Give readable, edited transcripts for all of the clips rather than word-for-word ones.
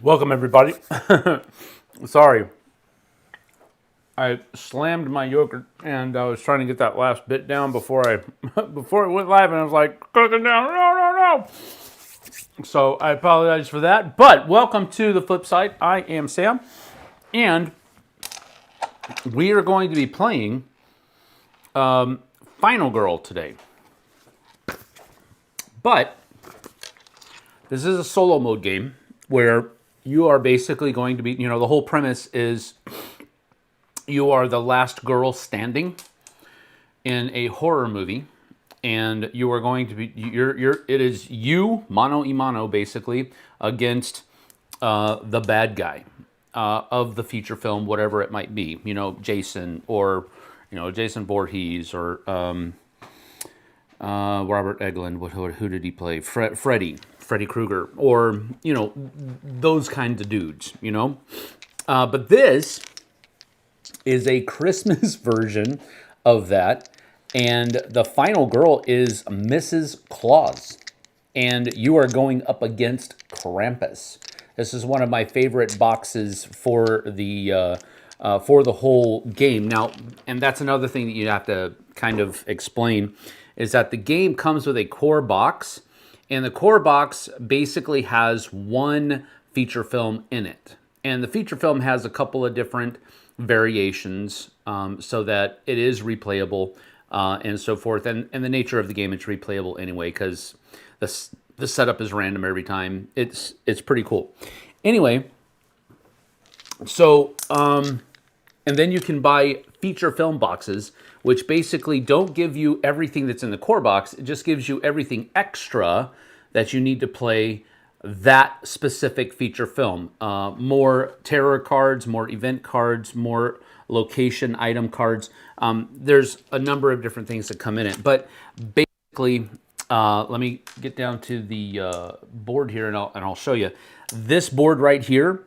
Welcome, everybody. Sorry, I slammed my yogurt, and I was trying to get that last bit down before it went live, and I was like, cooking down, no. So I apologize for that, but welcome to the Flipside. I am Sam, and we are going to be playing Final Girl today. But this is a solo mode game where you are basically going to be, the whole premise is you are the last girl standing in a horror movie, and you are going to be, it is you, mano y mano, basically, against the bad guy of the feature film, whatever it might be, Jason, or, Jason Voorhees, or Robert Englund, who did he play? Freddy Krueger, or, those kinds of dudes, But this is a Christmas version of that, and the final girl is Mrs. Claus, and you are going up against Krampus. This is one of my favorite boxes for the whole game. Now, and that's another thing that you have to kind of explain, is that the game comes with a core box, and the core box basically has one feature film in it. And the feature film has a couple of different variations so that it is replayable and so forth. And the nature of the game, it's replayable anyway, because the setup is random every time. It's pretty cool. Anyway, so, and then you can buy feature film boxes, which basically don't give you everything that's in the core box. It just gives you everything extra that you need to play that specific feature film. More terror cards, more event cards, more location item cards. There's a number of different things that come in it. But basically, let me get down to the board here, and I'll show you. This board right here,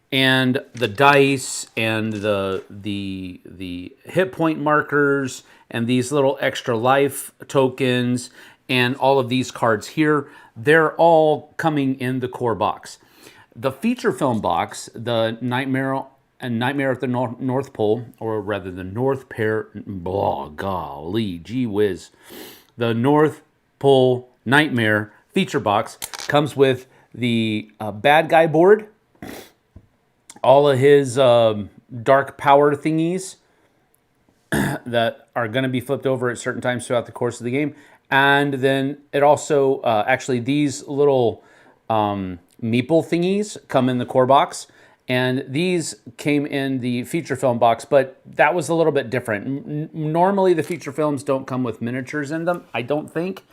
and the dice, and the hit point markers, and these little extra life tokens, and all of these cards here, they're all coming in the core box. The feature film box, the Nightmare at the North Pole, or rather the North Pair, golly, gee whiz. The North Pole Nightmare feature box comes with the bad guy board, all of his dark power thingies that are going to be flipped over at certain times throughout the course of the game. And then it also, actually, these little meeple thingies come in the core box. And these came in the feature film box, but that was a little bit different. Normally, the feature films don't come with miniatures in them, I don't think.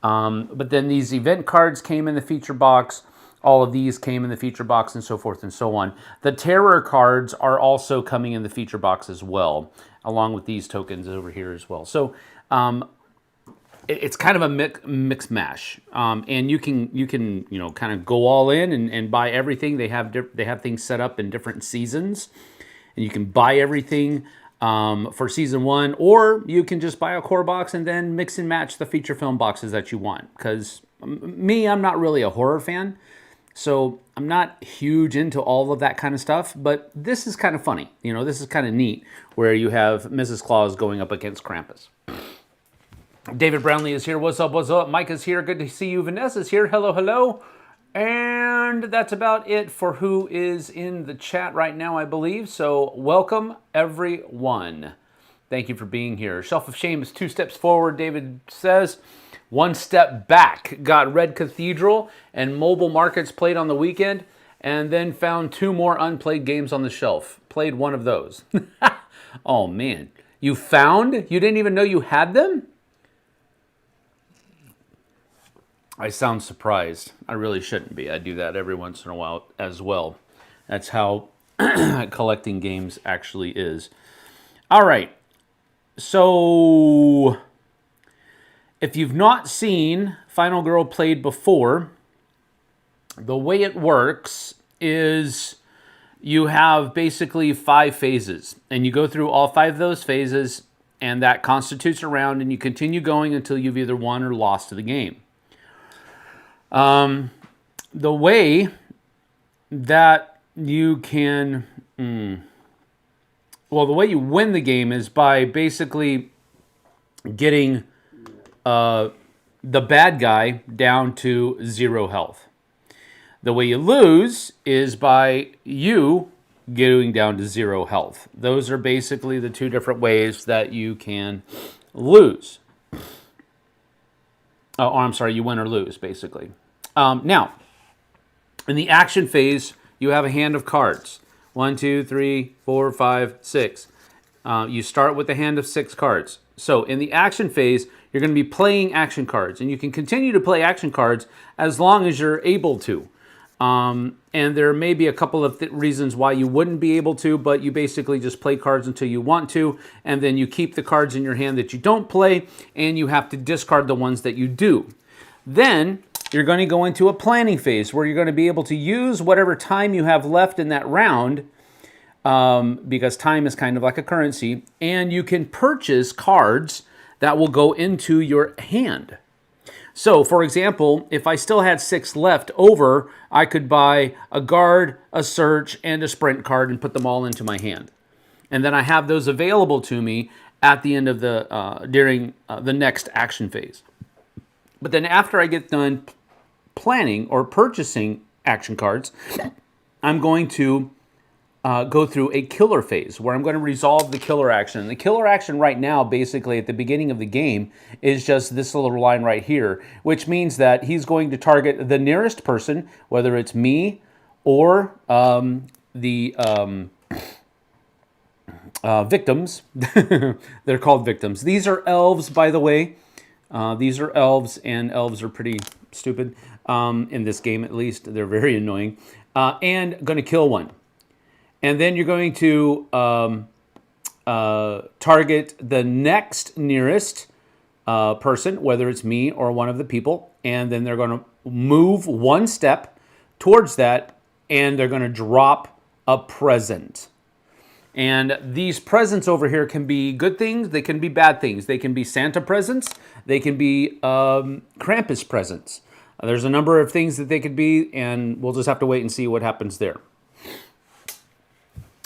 But then these event cards came in the feature box. All of these came in the feature box, and so forth and so on. The terror cards are also coming in the feature box as well, along with these tokens over here as well. So it's kind of a mix mash, and you can kind of go all in and buy everything. They have things set up in different seasons, and you can buy everything for season 1, or you can just buy a core box and then mix and match the feature film boxes that you want. Because I'm not really a horror fan, so I'm not huge into all of that kind of stuff, but this is kind of funny. This is kind of neat, where you have Mrs. Claus going up against Krampus. David Brownlee is here. What's up, what's up? Mike is here. Good to see you. Vanessa's here. Hello, hello. And that's about it for who is in the chat right now, I believe. So welcome, everyone. Thank you for being here. Shelf of Shame is 2 steps forward, David says. 1 step back. Got Red Cathedral and Mobile Markets played on the weekend, and then found 2 more unplayed games on the shelf. Played one of those. Oh, man. You didn't even know you had them? I sound surprised. I really shouldn't be. I do that every once in a while as well. That's how collecting games actually is. All right. So, if you've not seen Final Girl played before, the way it works is you have basically 5 phases, and you go through all 5 of those phases, and that constitutes a round, and you continue going until you've either won or lost to the game. The way that you can... well, the way you win the game is by basically getting the bad guy down to 0 health. The way you lose is by you getting down to 0 health. Those are basically the two different ways that you can lose. Oh, I'm sorry, you win or lose, basically. Now, in the action phase, you have a hand of cards. 1, 2, 3, 4, 5, 6. You start with a hand of 6 cards. So in the action phase, you're going to be playing action cards. And you can continue to play action cards as long as you're able to. And there may be a couple of reasons why you wouldn't be able to, but you basically just play cards until you want to, and then you keep the cards in your hand that you don't play, and you have to discard the ones that you do. Then you're going to go into a planning phase where you're going to be able to use whatever time you have left in that round, because time is kind of like a currency, and you can purchase cards that will go into your hand. So, for example, if I still had 6 left over, I could buy a guard, a search, and a sprint card and put them all into my hand. And then I have those available to me at the end of the during the next action phase. But then after I get done planning or purchasing action cards, I'm going to go through a killer phase where I'm going to resolve the killer action. And the killer action right now, basically at the beginning of the game, is just this little line right here, which means that he's going to target the nearest person, whether it's me or the victims. They're called victims. These are elves, by the way. These are elves, and elves are pretty stupid in this game, at least. They're very annoying. And going to kill one. And then you're going to target the next nearest person, whether it's me or one of the people. And then they're going to move 1 step towards that, and they're going to drop a present. And these presents over here can be good things. They can be bad things. They can be Santa presents. They can be Krampus presents. There's a number of things that they could be, and we'll just have to wait and see what happens there.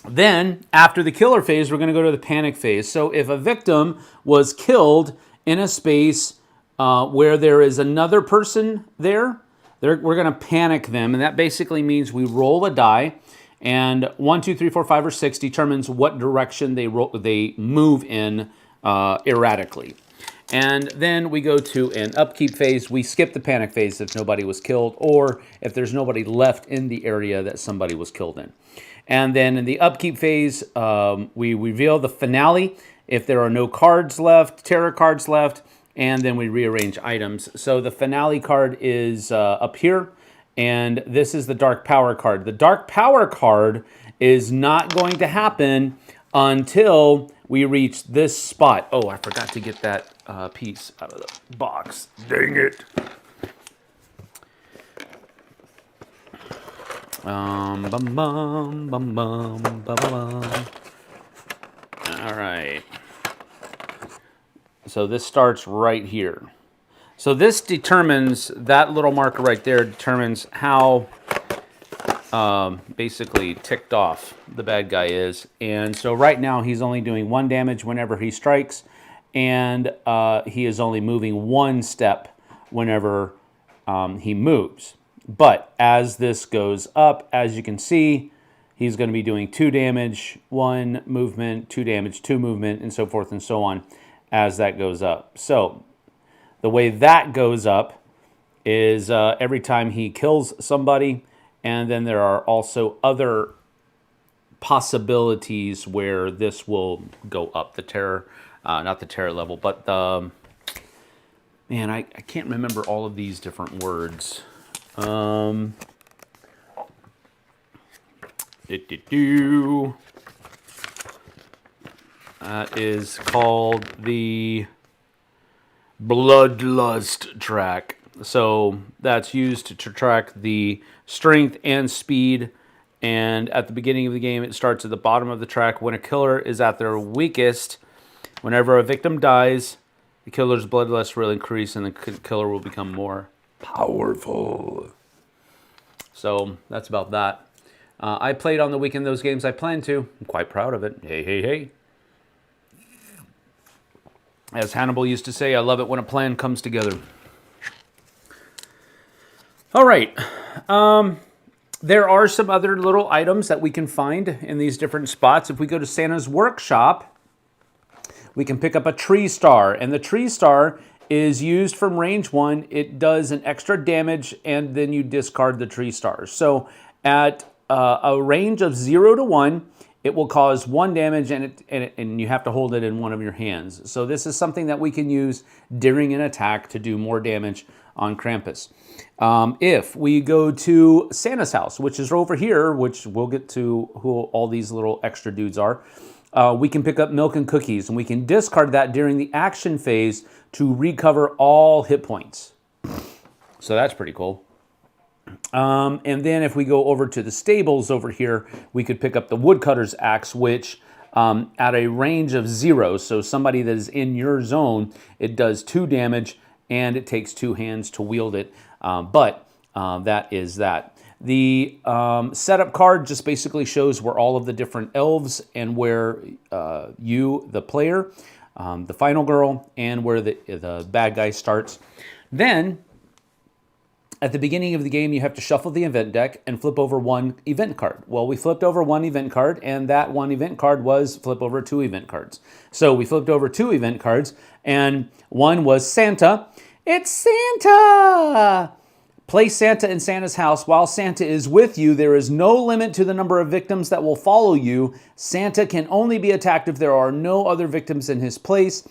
Then, after the killer phase, we're going to go to the panic phase. So if a victim was killed in a space where there is another person there, we're going to panic them. And that basically means we roll a die. And 1, 2, 3, 4, 5, or 6 determines what direction they move in erratically. And then we go to an upkeep phase. We skip the panic phase if nobody was killed, or if there's nobody left in the area that somebody was killed in. And then in the upkeep phase, we reveal the finale if there are no cards left, terror cards left, and then we rearrange items. So the finale card is up here, and this is the Dark Power card. The Dark Power card is not going to happen until we reach this spot. Oh, I forgot to get that piece out of the box. Dang it. Bum, bum, bum, bum, bum, bum. All right. So this starts right here. So this determines, that little marker right there determines how basically ticked off the bad guy is. And so right now he's only doing 1 damage whenever he strikes, and he is only moving 1 step whenever he moves. But as this goes up, as you can see, he's going to be doing 2 damage, 1 movement, 2 damage, 2 movement, and so forth and so on as that goes up. So the way that goes up is every time he kills somebody, and then there are also other possibilities where this will go up. The terror, not the terror level, but the... Man, I can't remember all of these different words. That is called the Bloodlust track. So that's used to track the strength and speed. And at the beginning of the game, it starts at the bottom of the track. When a killer is at their weakest, whenever a victim dies, the killer's bloodlust will increase and the killer will become more powerful. So that's about that. I played on the weekend those games. I plan to. I'm quite proud of it. Hey, hey, hey. As Hannibal used to say, I love it when a plan comes together. All right. There are some other little items that we can find in these different spots. If we go to Santa's workshop, we can pick up a tree star. And the tree star is used from range 1. It does an extra damage, and then you discard the tree stars. So at a range of 0 to 1, it will cause 1 damage, and you have to hold it in one of your hands. So this is something that we can use during an attack to do more damage on Krampus. If we go to Santa's house, which is over here, which we'll get to who all these little extra dudes are, we can pick up milk and cookies, and we can discard that during the action phase to recover all hit points. So that's pretty cool. And then if we go over to the stables over here, we could pick up the woodcutter's axe, which at a range of 0, so somebody that is in your zone, it does 2 damage, and it takes 2 hands to wield it. But that is that. The setup card just basically shows where all of the different elves and where you, the player, the final girl, and where the bad guy starts. Then, at the beginning of the game, you have to shuffle the event deck and flip over 1 event card. Well, we flipped over 1 event card, and that 1 event card was flip over 2 event cards. So we flipped over 2 event cards, and one was Santa. It's Santa! Place Santa in Santa's house. While Santa is with you, there is no limit to the number of victims that will follow you. Santa can only be attacked if there are no other victims in his place.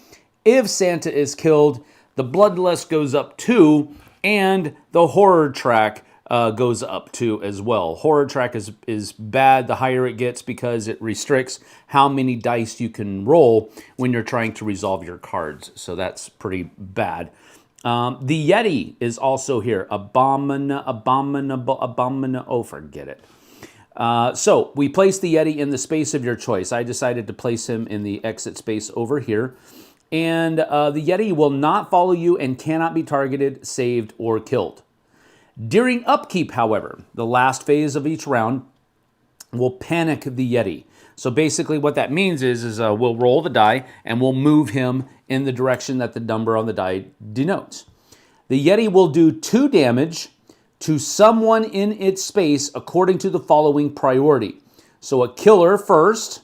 If Santa is killed, the bloodlust goes up 2, and the horror track goes up 2 as well. Horror track is bad the higher it gets because it restricts how many dice you can roll when you're trying to resolve your cards. So that's pretty bad. The Yeti is also here. Abominable. Oh, forget it. So we place the Yeti in the space of your choice. I decided to place him in the exit space over here. And the Yeti will not follow you and cannot be targeted, saved, or killed. During upkeep, however, the last phase of each round will panic the Yeti. So basically what that means is we'll roll the die and we'll move him in the direction that the number on the die denotes. The Yeti will do 2 damage to someone in its space according to the following priority. So a killer first,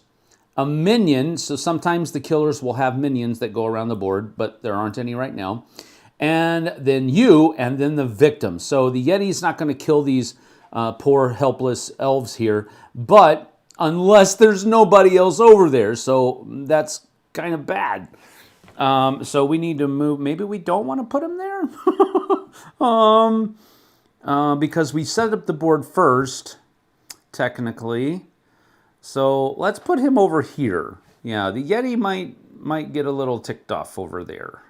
a minion, so sometimes the killers will have minions that go around the board, but there aren't any right now. And then you, and then the victim. So the Yeti's not going to kill these poor helpless elves here, but unless there's nobody else over there, so that's kind of bad. So we need to move. Maybe we don't want to put him there, because we set up the board first, technically. So let's put him over here. Yeah, the Yeti might get a little ticked off over there.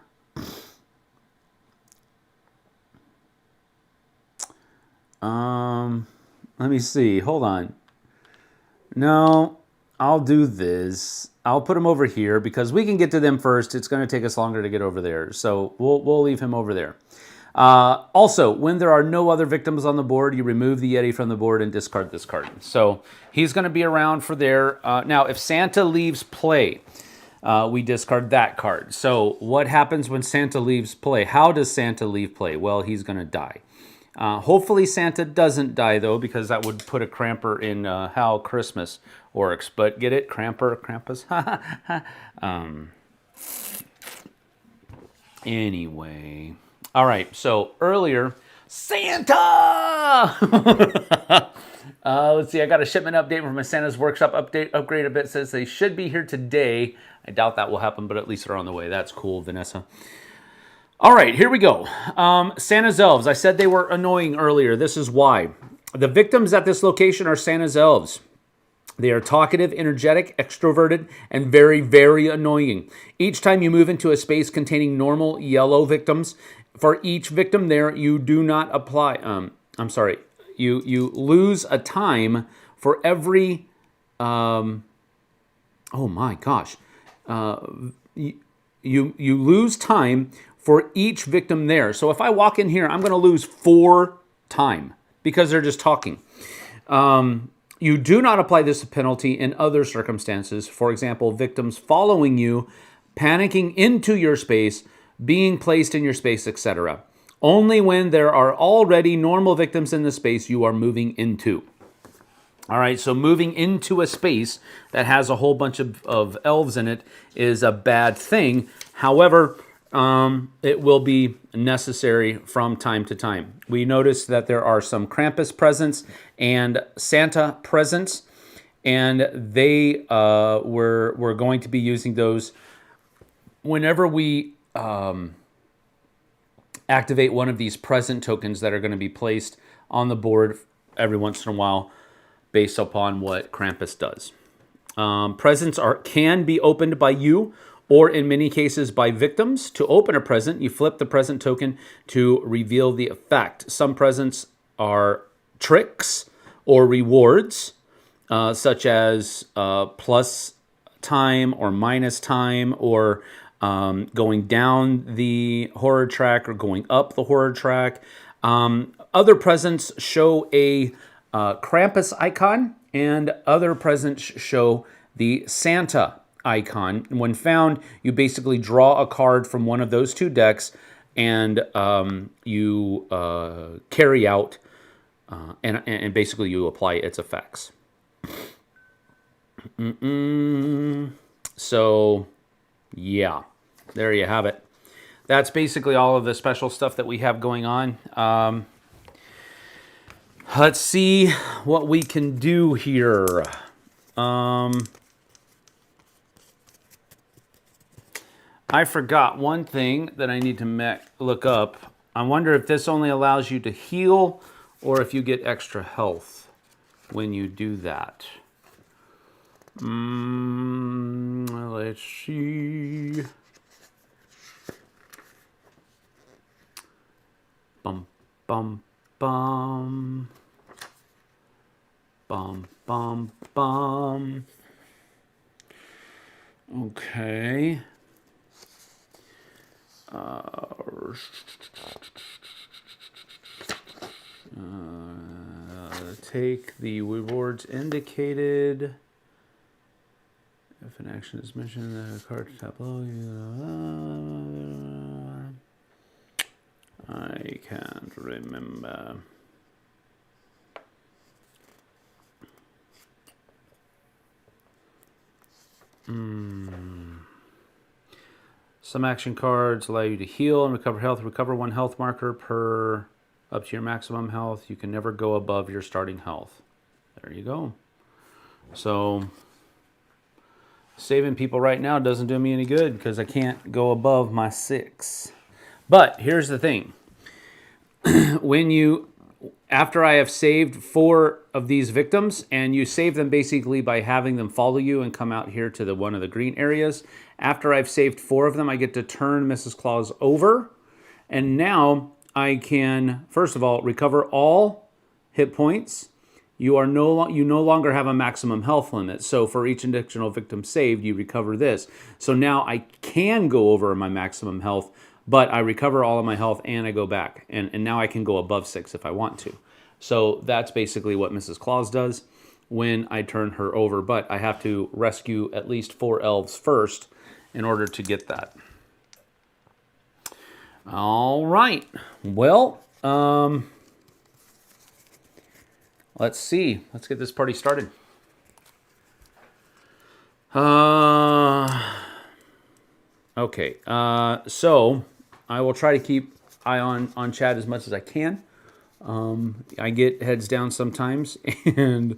Let me see. Hold on. No, I'll do this. I'll put him over here because we can get to them first. It's going to take us longer to get over there. So we'll leave him over there. Also, when there are no other victims on the board, you remove the Yeti from the board and discard this card. So he's going to be around for there. Now, if Santa leaves play, we discard that card. So what happens when Santa leaves play? How does Santa leave play? Well, he's going to die. Hopefully Santa doesn't die, though, because that would put a cramper in how Christmas works. But get it? Cramper, Krampus? Anyway. All right, so earlier, Santa! Let's see, I got a shipment update from my Santa's Workshop upgrade a bit. It says they should be here today. I doubt that will happen, but at least they're on the way. That's cool, Vanessa. All right, here we go. Santa's elves. I said they were annoying earlier. This is why. The victims at this location are Santa's elves. They are talkative, energetic, extroverted, and very, very annoying. Each time you move into a space containing normal yellow victims, for each victim there, you do not apply... You lose a time for every... oh my gosh. You lose time for each victim there. So if I walk in here, I'm going to lose 4 time because they're just talking. You do not apply this penalty in other circumstances. For example, victims following you, panicking into your space, being placed in your space, etc. Only when there are already normal victims in the space you are moving into. All right, so moving into a space that has a whole bunch of elves in it is a bad thing. However, it will be necessary from time to time. We notice that there are some Krampus presents and Santa presents, and we're going to be using those whenever we activate one of these present tokens that are going to be placed on the board every once in a while, based upon what Krampus does. Presents can be opened by you, or in many cases by victims. To open a present, you flip the present token to reveal the effect. Some presents are tricks or rewards, such as plus time or minus time, or going down the horror track or going up the horror track. Other presents show a Krampus icon, and other presents show the Santa icon. When found, you basically draw a card from one of those two decks, and you carry out, and basically you apply its effects. So, yeah, there you have it. That's basically all of the special stuff that we have going on. Let's see what we can do here. I forgot one thing that I need to look up. I wonder if this only allows you to heal or if you get extra health when you do that. Let's see. Bum, bum, bum. Bum, bum, bum. Okay. Take the rewards indicated. If an action is mentioned, the card tap below. I can't remember. Some action cards allow you to heal and recover health. Recover 1 health marker per up to your maximum health. You can never go above your starting health. There you go. So saving people right now doesn't do me any good because I can't go above my 6. But here's the thing. After I have saved 4 of these victims, and you save them basically by having them follow you and come out here to one of the green areas. After I've saved 4 of them, I get to turn Mrs. Claus over. And now I can, first of all, recover all hit points. You no longer have a maximum health limit. So for each additional victim saved, you recover this. So now I can go over my maximum health, but I recover all of my health and I go back. And now I can go above 6 if I want to. So that's basically what Mrs. Claus does when I turn her over. But I have to rescue at least 4 elves first in order to get that. All right. Well, let's see. Let's get this party started. Okay. So I will try to keep eye on chat as much as I can. I get heads down sometimes, and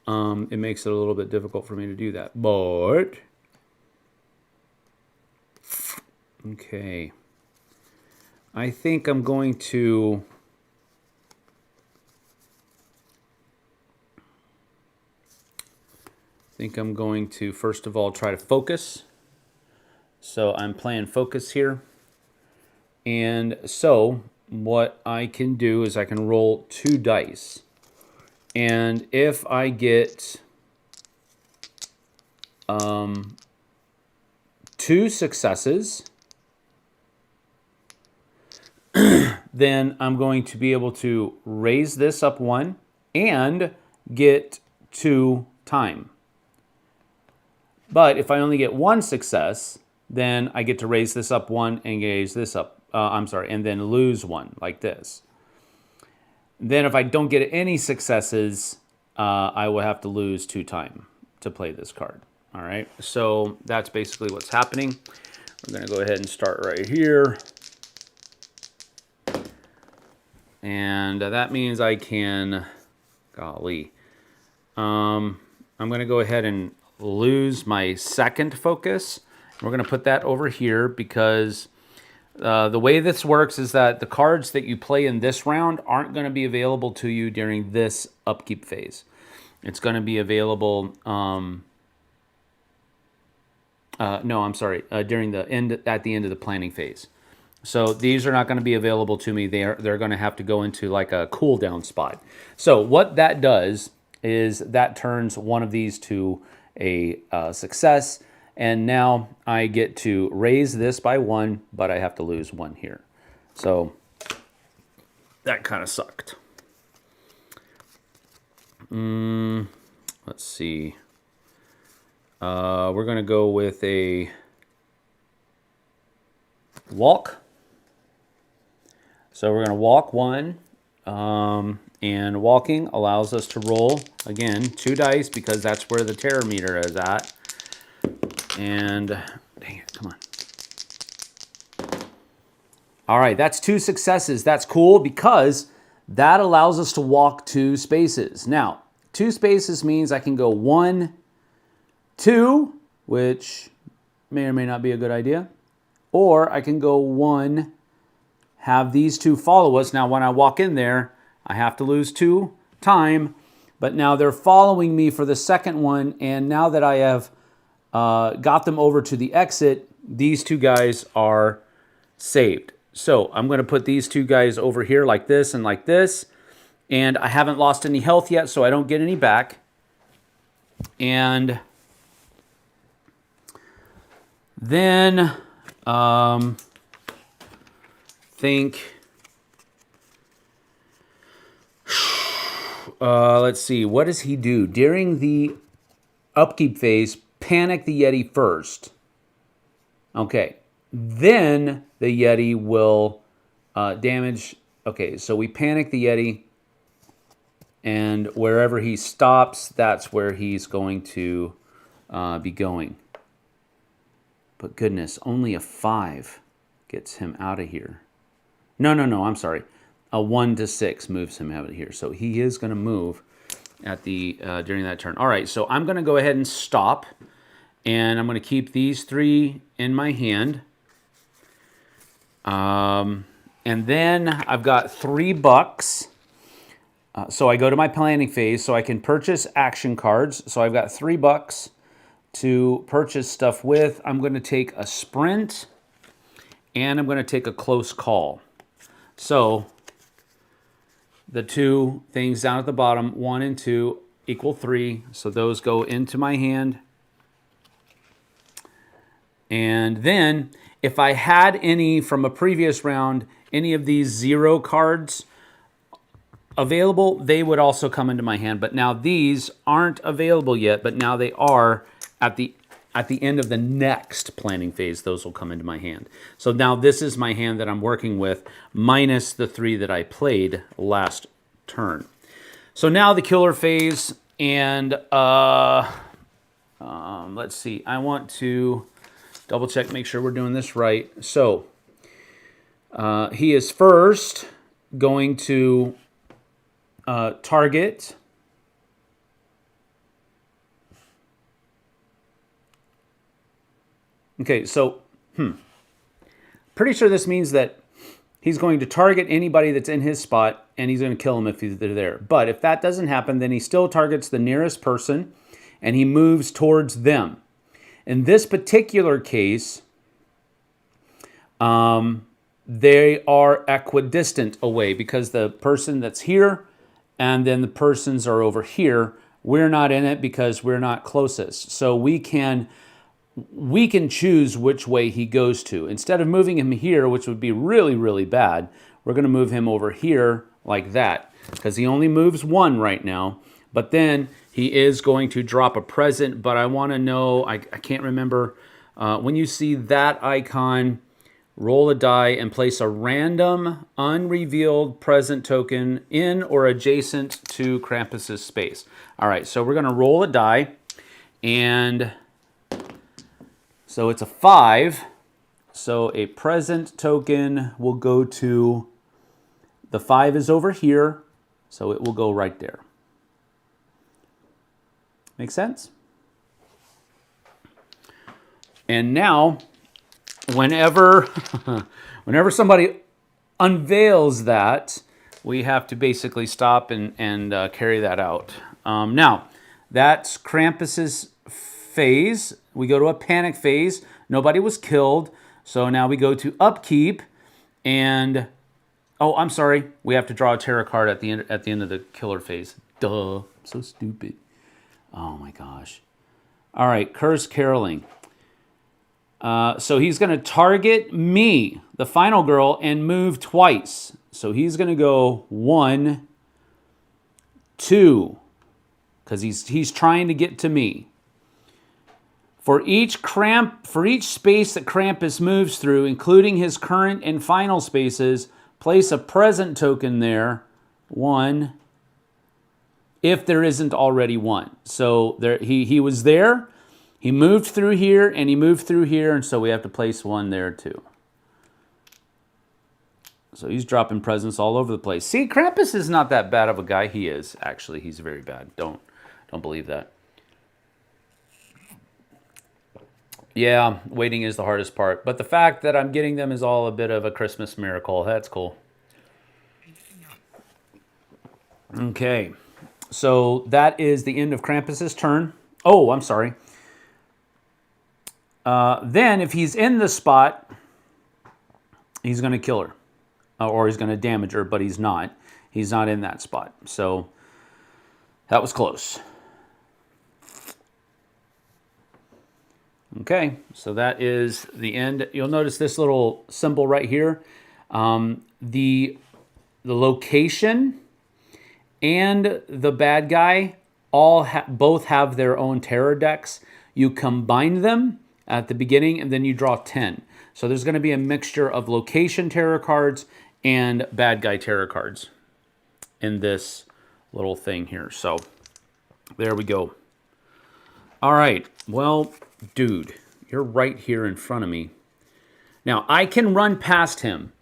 it makes it a little bit difficult for me to do that. But okay, I think I'm going to first of all try to focus. So I'm playing focus here, and so what I can do is I can roll 2 dice. And if I get 2 successes, then I'm going to be able to raise this up 1 and get 2 time. But if I only get 1 success, then I get to raise this up 1 and raise this up, and then lose 1, like this. Then if I don't get any successes, I will have to lose 2 time to play this card. All right, so that's basically what's happening. We're going to go ahead and start right here. And that means I can, golly, I'm going to go ahead and lose my second focus. We're going to put that over here because the way this works is that the cards that you play in this round aren't going to be available to you during this upkeep phase. It's going to be available, during the end, at the end of the planning phase. So these are not going to be available to me. They're going to have to go into like a cooldown spot. So what that does is that turns one of these to a success. And now I get to raise this by 1, but I have to lose 1 here. So that kind of sucked. Let's see. We're going to go with a walk. So we're going to walk 1. And walking allows us to roll, again, 2 dice because that's where the terror meter is at. And, dang it, come on. All right, that's 2 successes. That's cool because that allows us to walk 2 spaces. Now, 2 spaces means I can go 1, 2, which may or may not be a good idea. Or I can go 1, have these 2 follow us. Now, when I walk in there, I have to lose 2 time. But now they're following me for the second one. And now that I have got them over to the exit, these 2 guys are saved. So I'm going to put these 2 guys over here like this and like this. And I haven't lost any health yet, so I don't get any back. And then let's see, what does he do? During the upkeep phase, panic the Yeti first. Okay, then the Yeti will damage. Okay, so we panic the Yeti, and wherever he stops, that's where he's going to be going. But goodness, only a 5 gets him out of here. No, I'm sorry. A 1 to 6 moves him out of here. So he is going to move at the during that turn. All right, so I'm going to go ahead and stop. And I'm going to keep these 3 in my hand. And then I've got $3. So I go to my planning phase so I can purchase action cards. So I've got $3 to purchase stuff with. I'm going to take a sprint and I'm going to take a close call. So the 2 things down at the bottom, 1 and 2 equal 3. So those go into my hand. And then if I had any from a previous round, any of these 0 cards available, they would also come into my hand. But now these aren't available yet, but now they are at the end of the next planning phase. Those will come into my hand. So now this is my hand that I'm working with, minus the 3 that I played last turn. So now the killer phase, and let's see. I want to double check, make sure we're doing this right. So he is first going to target Okay, so, pretty sure this means that he's going to target anybody that's in his spot, and he's going to kill them if they're there. But if that doesn't happen, then he still targets the nearest person, and he moves towards them. In this particular case, they are equidistant away because the person that's here and then the persons are over here. We're not in it because we're not closest. So we can choose which way he goes to. Instead of moving him here, which would be really, really bad, we're going to move him over here like that because he only moves 1 right now. But then he is going to drop a present, but I want to know, I can't remember. When you see that icon, roll a die and place a random unrevealed present token in or adjacent to Krampus's space. All right, so we're going to roll a die, and so it's a 5. So a present token will go to, the 5 is over here, so it will go right there. Make sense? And now, whenever somebody unveils that, we have to basically stop and carry that out. Now, that's Krampus's phase. We go to a panic phase. Nobody was killed. So now we go to upkeep, and oh, I'm sorry, we have to draw a tarot card at the end of the killer phase. Duh, so stupid. Oh my gosh. All right, curse caroling. So he's going to target me, the final girl, and move twice. So he's going to go 1, 2, because he's trying to get to me. For each space that Krampus moves through, including his current and final spaces, place a present token there, 1, if there isn't already one. So there, he was there, he moved through here, and he moved through here, and so we have to place 1 there too. So he's dropping presents all over the place. See, Krampus is not that bad of a guy. He is, actually. He's very bad. Don't believe that. Yeah, waiting is the hardest part. But the fact that I'm getting them is all a bit of a Christmas miracle. That's cool. Okay. So that is the end of Krampus's turn. Oh, I'm sorry. Then if he's in the spot, he's going to kill her. Or he's going to damage her, but he's not. He's not in that spot. So that was close. Okay, so that is the end. You'll notice this little symbol right here. The location and the bad guy both have their own terror decks. You combine them at the beginning, and then you draw 10. So there's going to be a mixture of location terror cards and bad guy terror cards in this little thing here. So there we go. All right, well, dude, you're right here in front of me. Now, I can run past him,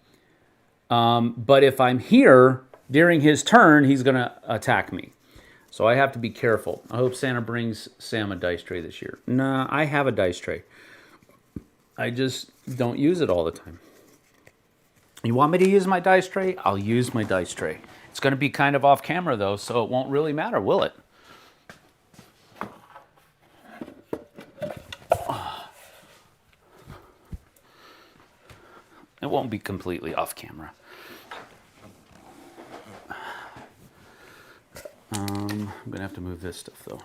but if I'm here during his turn, he's going to attack me. So I have to be careful. I hope Santa brings Sam a dice tray this year. Nah, I have a dice tray. I just don't use it all the time. You want me to use my dice tray? I'll use my dice tray. It's going to be kind of off camera, though, so it won't really matter, will it? It won't be completely off camera. I'm going to have to move this stuff, though.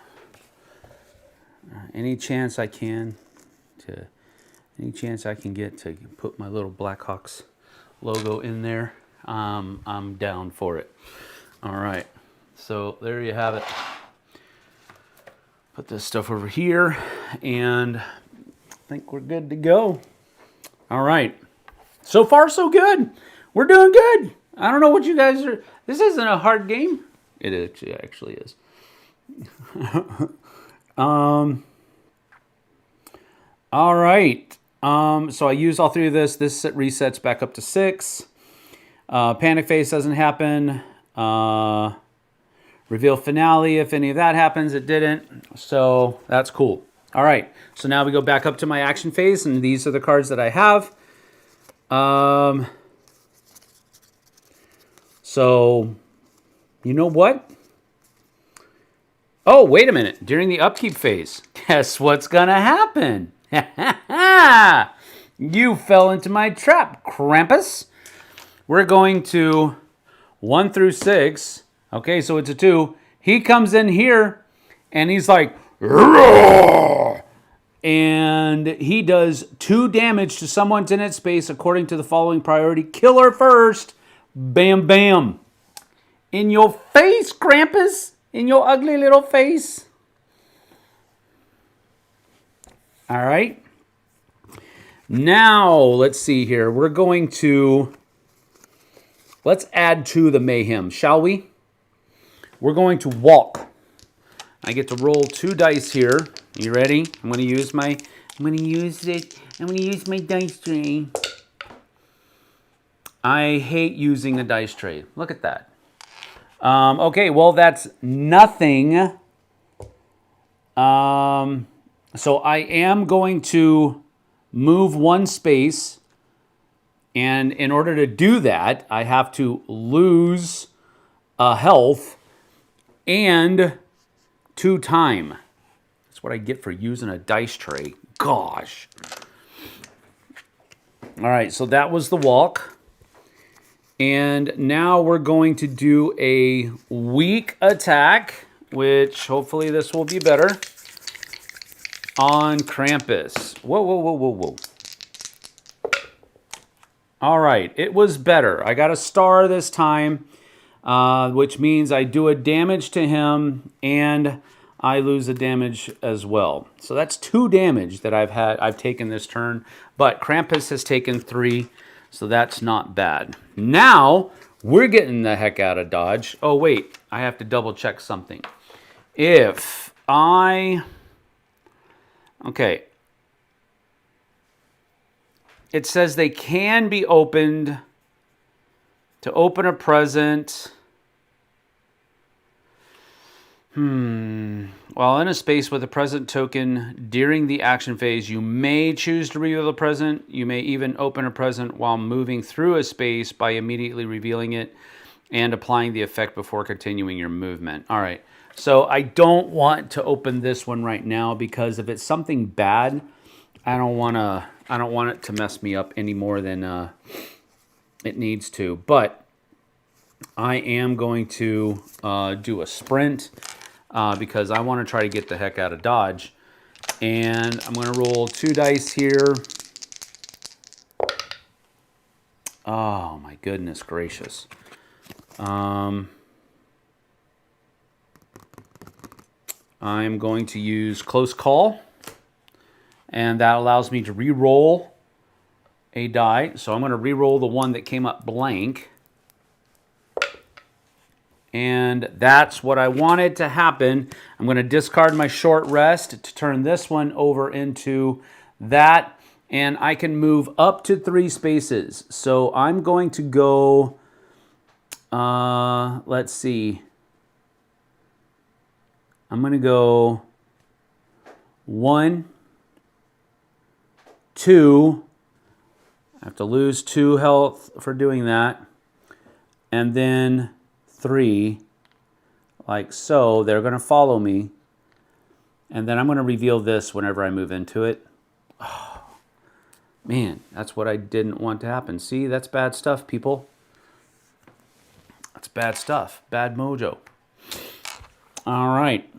Any chance I can get to put my little Blackhawks logo in there, I'm down for it. All right, so there you have it. Put this stuff over here, and I think we're good to go. All right. So far, so good. We're doing good. I don't know what you guys are... This isn't a hard game. It actually is. All right. So I used all 3 of this. This resets back up to 6. Panic phase doesn't happen. Reveal finale, if any of that happens. It didn't. So that's cool. All right. So now we go back up to my action phase, and these are the cards that I have. So, you know what? Oh, wait a minute. During the upkeep phase, guess what's going to happen? You fell into my trap, Krampus. We're going to 1 through 6. Okay, so it's a 2. He comes in here, and he's like, "Roar!" And he does 2 damage to someone's in its space according to the following priority. Kill her first. Bam, bam. In your face, Krampus. in your ugly little face. All right. Now, let's see here. We're going to, let's add to the mayhem, shall we? We're going to walk. I get to roll 2 dice here. You ready? I'm going to use my dice tray. I hate using the dice tray. Look at that. Okay, well, that's nothing. So I am going to move 1 space. And in order to do that, I have to lose a health and 2 time. That's what I get for using a dice tray. Gosh. All right, so that was the walk. And now we're going to do a weak attack, which hopefully this will be better, on Krampus. Whoa, whoa, whoa, whoa, whoa. All right, it was better. I got a star this time, which means I do a damage to him and I lose a damage as well. So that's 2 damage that I've taken this turn, but Krampus has taken 3, so that's not bad. Now, we're getting the heck out of Dodge. Oh, wait, I have to double check something. Okay. It says they can be opened to open a present. While in a space with a present token during the action phase, you may choose to reveal the present. You may even open a present while moving through a space by immediately revealing it and applying the effect before continuing your movement. All right. So I don't want to open this one right now because if it's something bad, I don't want it to mess me up any more than it needs to. But I am going to do a sprint because I want to try to get the heck out of Dodge. And I'm going to roll 2 dice here. Oh, my goodness gracious. I'm going to use Close Call. And that allows me to re-roll a die. So I'm going to re-roll the one that came up blank. And that's what I wanted to happen. I'm going to discard my short rest to turn this one over into that. And I can move up to 3 spaces. So I'm going to go, let's see. I'm going to go 1, 2. I have to lose 2 health for doing that. And then 3, like so. They're going to follow me. And then I'm going to reveal this whenever I move into it. Oh, man, that's what I didn't want to happen. See, that's bad stuff, people. That's bad stuff. Bad mojo. All right.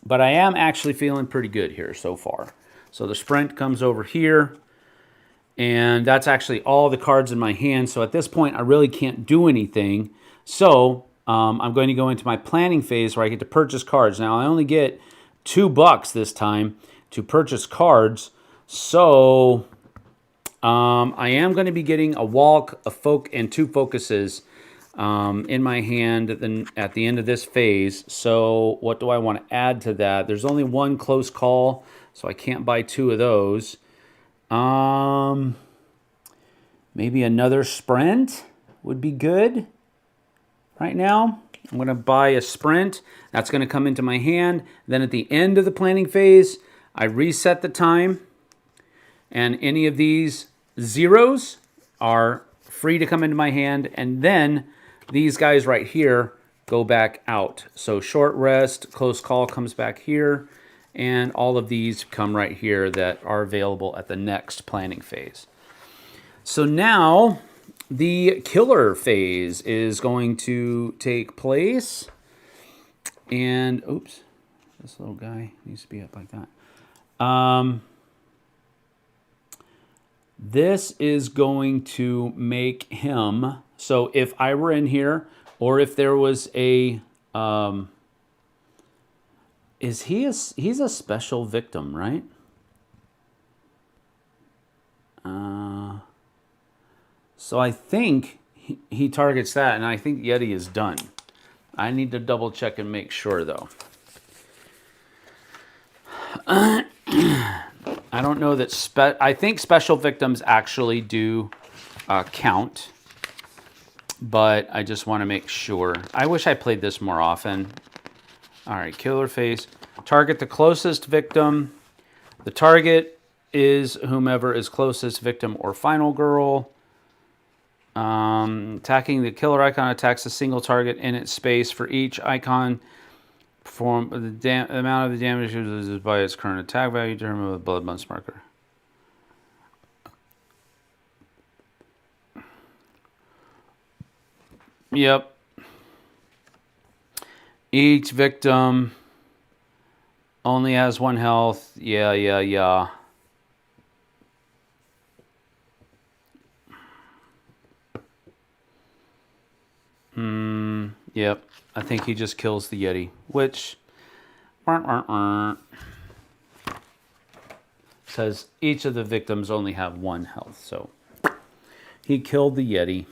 But I am actually feeling pretty good here so far. So the sprint comes over here. And that's actually all the cards in my hand. So at this point, I really can't do anything. So I'm going to go into my planning phase where I get to purchase cards. Now, I only get $2 this time to purchase cards. So I am going to be getting a walk, and 2 focuses in my hand at the end of this phase. So what do I want to add to that? There's only 1 close call, so I can't buy 2 of those. Maybe another sprint would be good right now. I'm going to buy a sprint. That's going to come into my hand. Then at the end of the planning phase, I reset the time. And any of these zeros are free to come into my hand. And then these guys right here go back out. So short rest, close call comes back here. And all of these come right here that are available at the next planning phase. So now the killer phase is going to take place. And, oops, this little guy needs to be up like that. This is going to make him, so if I were in here, or if there was a Is he's a special victim, right? So I think he targets that, and I think Yeti is done. I need to double check and make sure, though. I don't know that I think special victims actually do count, but I just want to make sure. I wish I played this more often. All right, killer face. Target the closest victim. The target is whomever is closest victim or final girl. Attacking the killer icon attacks a single target in its space. For each icon, perform the amount of the damage is by its current attack value determined with a blood bunch marker. Yep. Each victim only has 1 health. Yeah. Yep. I think he just kills the Yeti, which says each of the victims only have 1 health. So he killed the Yeti.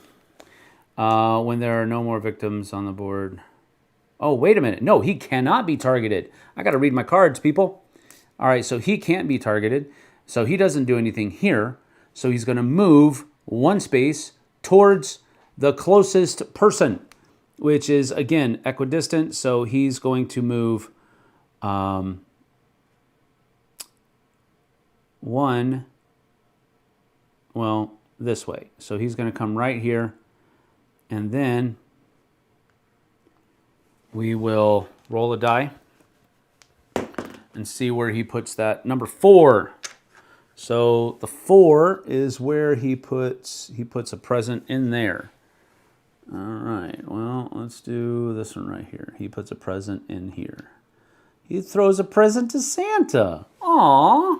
When there are no more victims on the board. Oh, wait a minute. No, he cannot be targeted. I got to read my cards, people. All right, so he can't be targeted. So he doesn't do anything here. So he's going to move 1 space towards the closest person, which is, again, equidistant. So he's going to move 1, well, this way. So he's going to come right here. And then we will roll a die and see where he puts that. Number 4. So the 4 is where he puts a present in there. All right, well, let's do this one right here. He puts a present in here. He throws a present to Santa. Aww.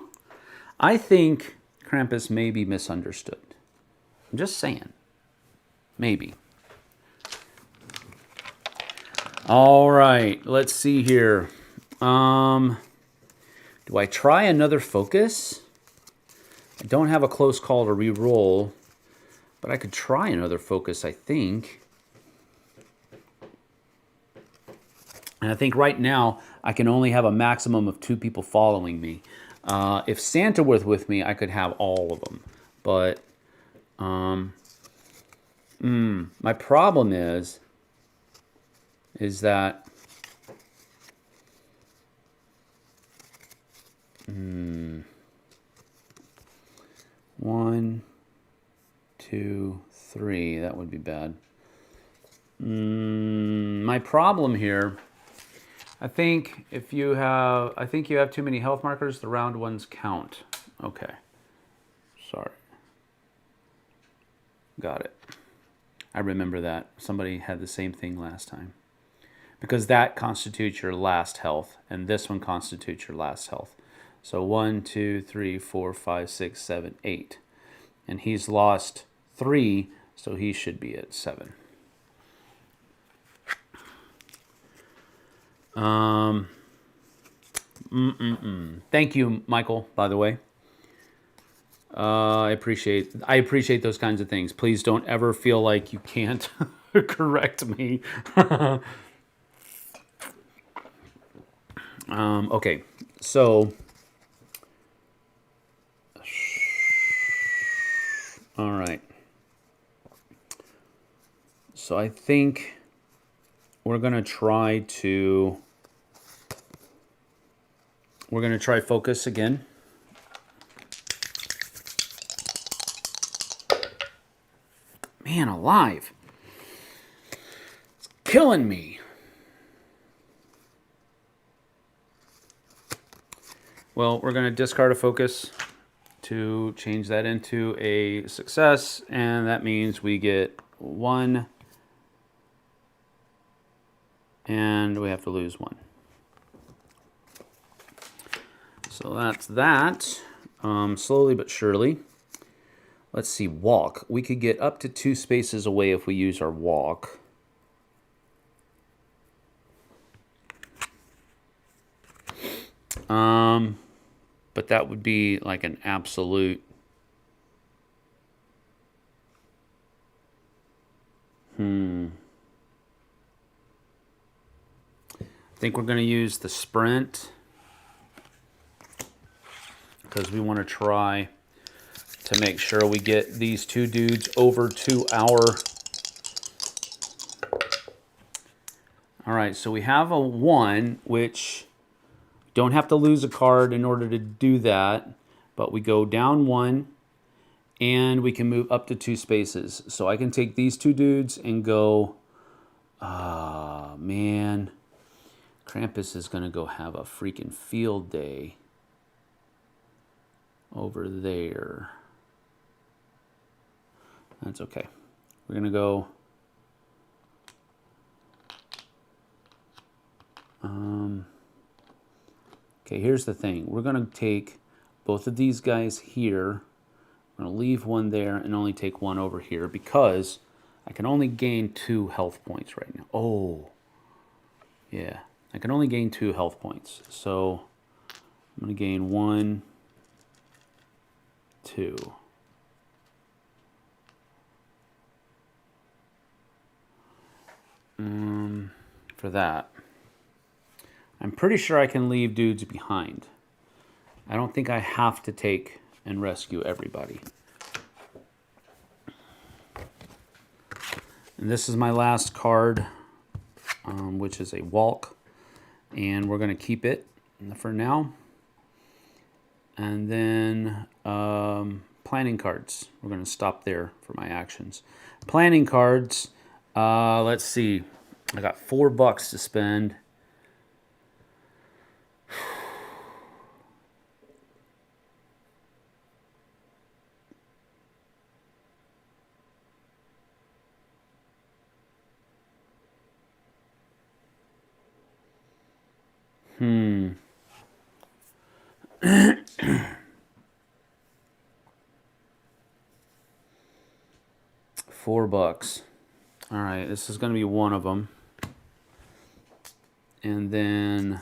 I think Krampus may be misunderstood. I'm just saying. Maybe. All right, let's see here. Do I try another focus? I don't have a close call to re-roll, but I could try another focus, I think. And I think right now I can only have a maximum of 2 people following me. If Santa was with me, I could have all of them. But my problem is that 1, 2, 3. That would be bad. My problem here, I think you have too many health markers. The round ones count. Okay. Sorry. Got it. I remember that. Somebody had the same thing last time. Because that constitutes your last health, and this one constitutes your last health. So 1, 2, 3, 4, 5, 6, 7, 8. And he's lost 3, so he should be at 7. Thank you, Michael, by the way. I appreciate those kinds of things. Please don't ever feel like you can't correct me. Okay, so all right. So I think we're gonna try focus again. Man alive. It's killing me. Well, we're going to discard a focus to change that into a success, and that means we get 1, and we have to lose 1. So that's that. Slowly but surely. Let's see, walk. We could get up to 2 spaces away if we use our walk. But that would be like an absolute... I think we're going to use the sprint because we want to try to make sure we get these two dudes over to our... All right, so we have a 1, which don't have to lose a card in order to do that, but we go down 1, and we can move up to 2 spaces. So I can take these two dudes and go... Ah, man. Krampus is going to go have a freaking field day over there. That's okay. We're going to go... Okay, here's the thing. We're going to take both of these guys here. I'm going to leave one there and only take one over here because I can only gain 2 health points right now. Oh, yeah. I can only gain 2 health points. So I'm going to gain 1, 2. For that. I'm pretty sure I can leave dudes behind. I don't think I have to take and rescue everybody. And this is my last card, which is a walk. And we're going to keep it for now. And then planning cards. We're going to stop there for my actions. Planning cards, let's see. I got $4 to spend. $4. All right, this is going to be one of them. And then,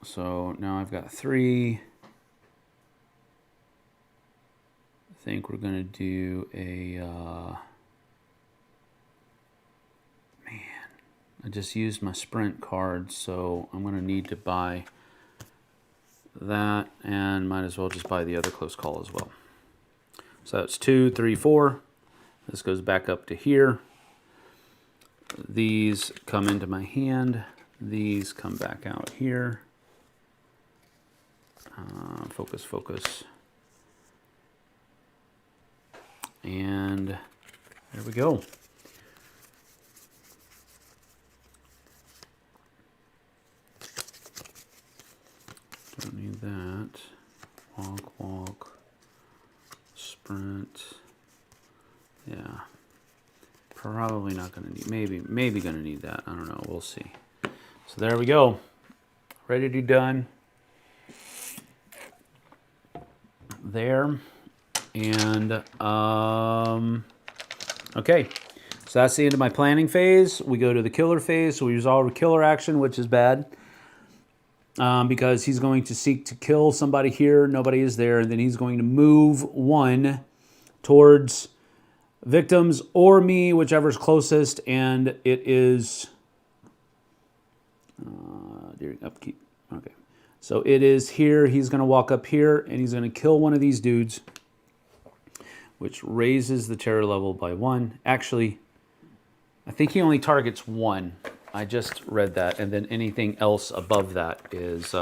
so now I've got 3. I think we're going to do a, man, I just used my sprint card, so I'm going to need to buy that, and might as well just buy the other close call as well. So that's 2, 3, 4. This goes back up to here. These come into my hand. These come back out here. Focus, focus. And there we go. Don't need that. Walk, walk. Sprint. Yeah. Probably not going to need, maybe going to need that. I don't know. We'll see. So there we go. Ready to be done. There. And, okay. So that's the end of my planning phase. We go to the killer phase. So we resolve a killer action, which is bad. Because he's going to seek to kill somebody here. Nobody is there. And then he's going to move 1 towards victims or me, whichever's closest, and it is during upkeep. Okay, so it is here. He's going to walk up here, and he's going to kill one of these dudes, which raises the terror level by 1. Actually, I think he only targets 1. I just read that, and then anything else above that is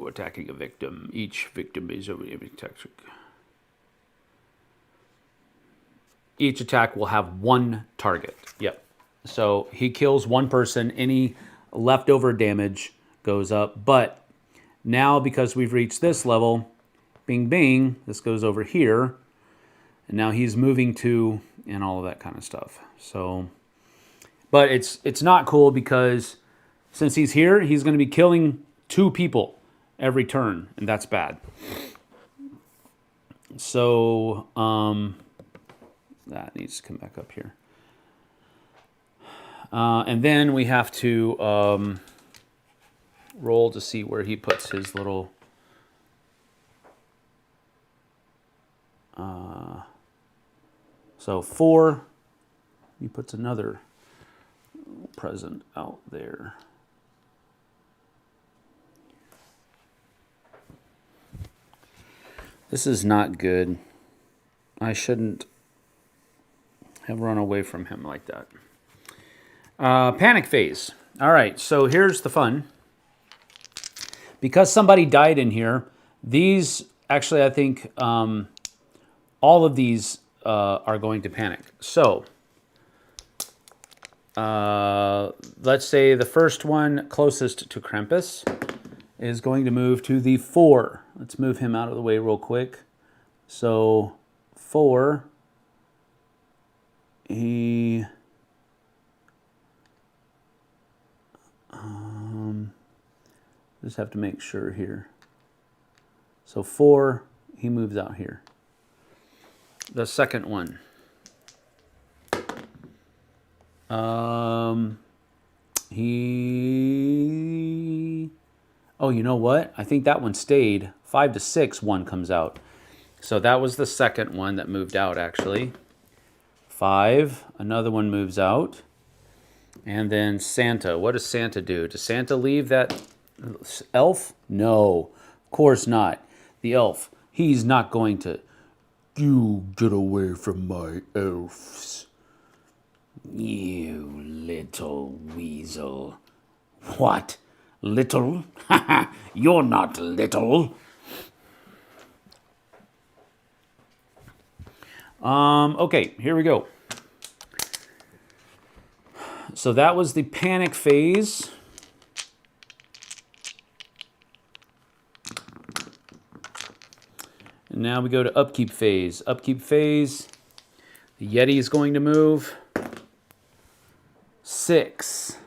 attacking a victim. Each victim is each attack will have 1 target. Yep. So he kills 1 person. Any leftover damage goes up. But now because we've reached this level, bing, bing, this goes over here. And now he's moving to, and all of that kind of stuff. So, but it's not cool because since he's here, he's going to be killing 2 people every turn. And that's bad. So, that needs to come back up here. And then we have to roll to see where he puts his little... so 4, he puts another present out there. This is not good. I shouldn't have run away from him like that. Panic phase. All right, so here's the fun. Because somebody died in here, these, actually I think all of these are going to panic. So, let's say the first one closest to Krampus is going to move to the 4. Let's move him out of the way real quick. So 4, he... just have to make sure here. So 4, he moves out here. The second one. He... oh, you know what? I think that one stayed. 5 to 6, 1 comes out. So that was the second one that moved out, actually. 5, another one moves out. And then Santa. What does Santa do? Does Santa leave that elf? No, of course not. The elf, he's not going to... you get away from my elves. You little weasel. What? Little? You're not little. Okay, here we go. So that was the panic phase. And now we go to upkeep phase. Upkeep phase, the Yeti is going to move. 6.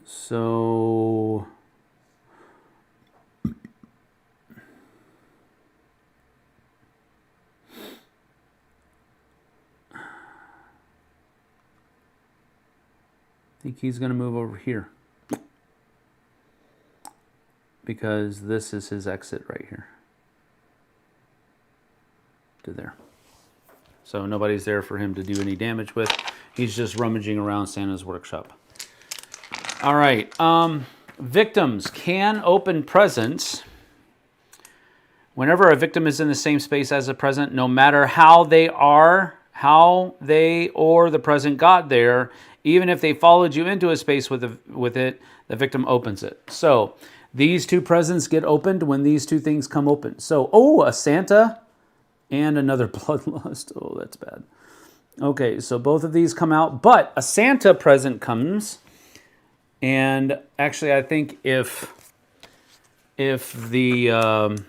So... I think he's going to move over here. Because this is his exit right here. To there. So nobody's there for him to do any damage with. He's just rummaging around Santa's workshop. All right. Victims can open presents. Whenever a victim is in the same space as a present, no matter how they or the present got there, even if they followed you into a space with it, the victim opens it. So these 2 presents get opened when these 2 things come open. So, oh, a Santa and another bloodlust. Oh, that's bad. Okay, so both of these come out, but a Santa present comes. And actually, I think if the...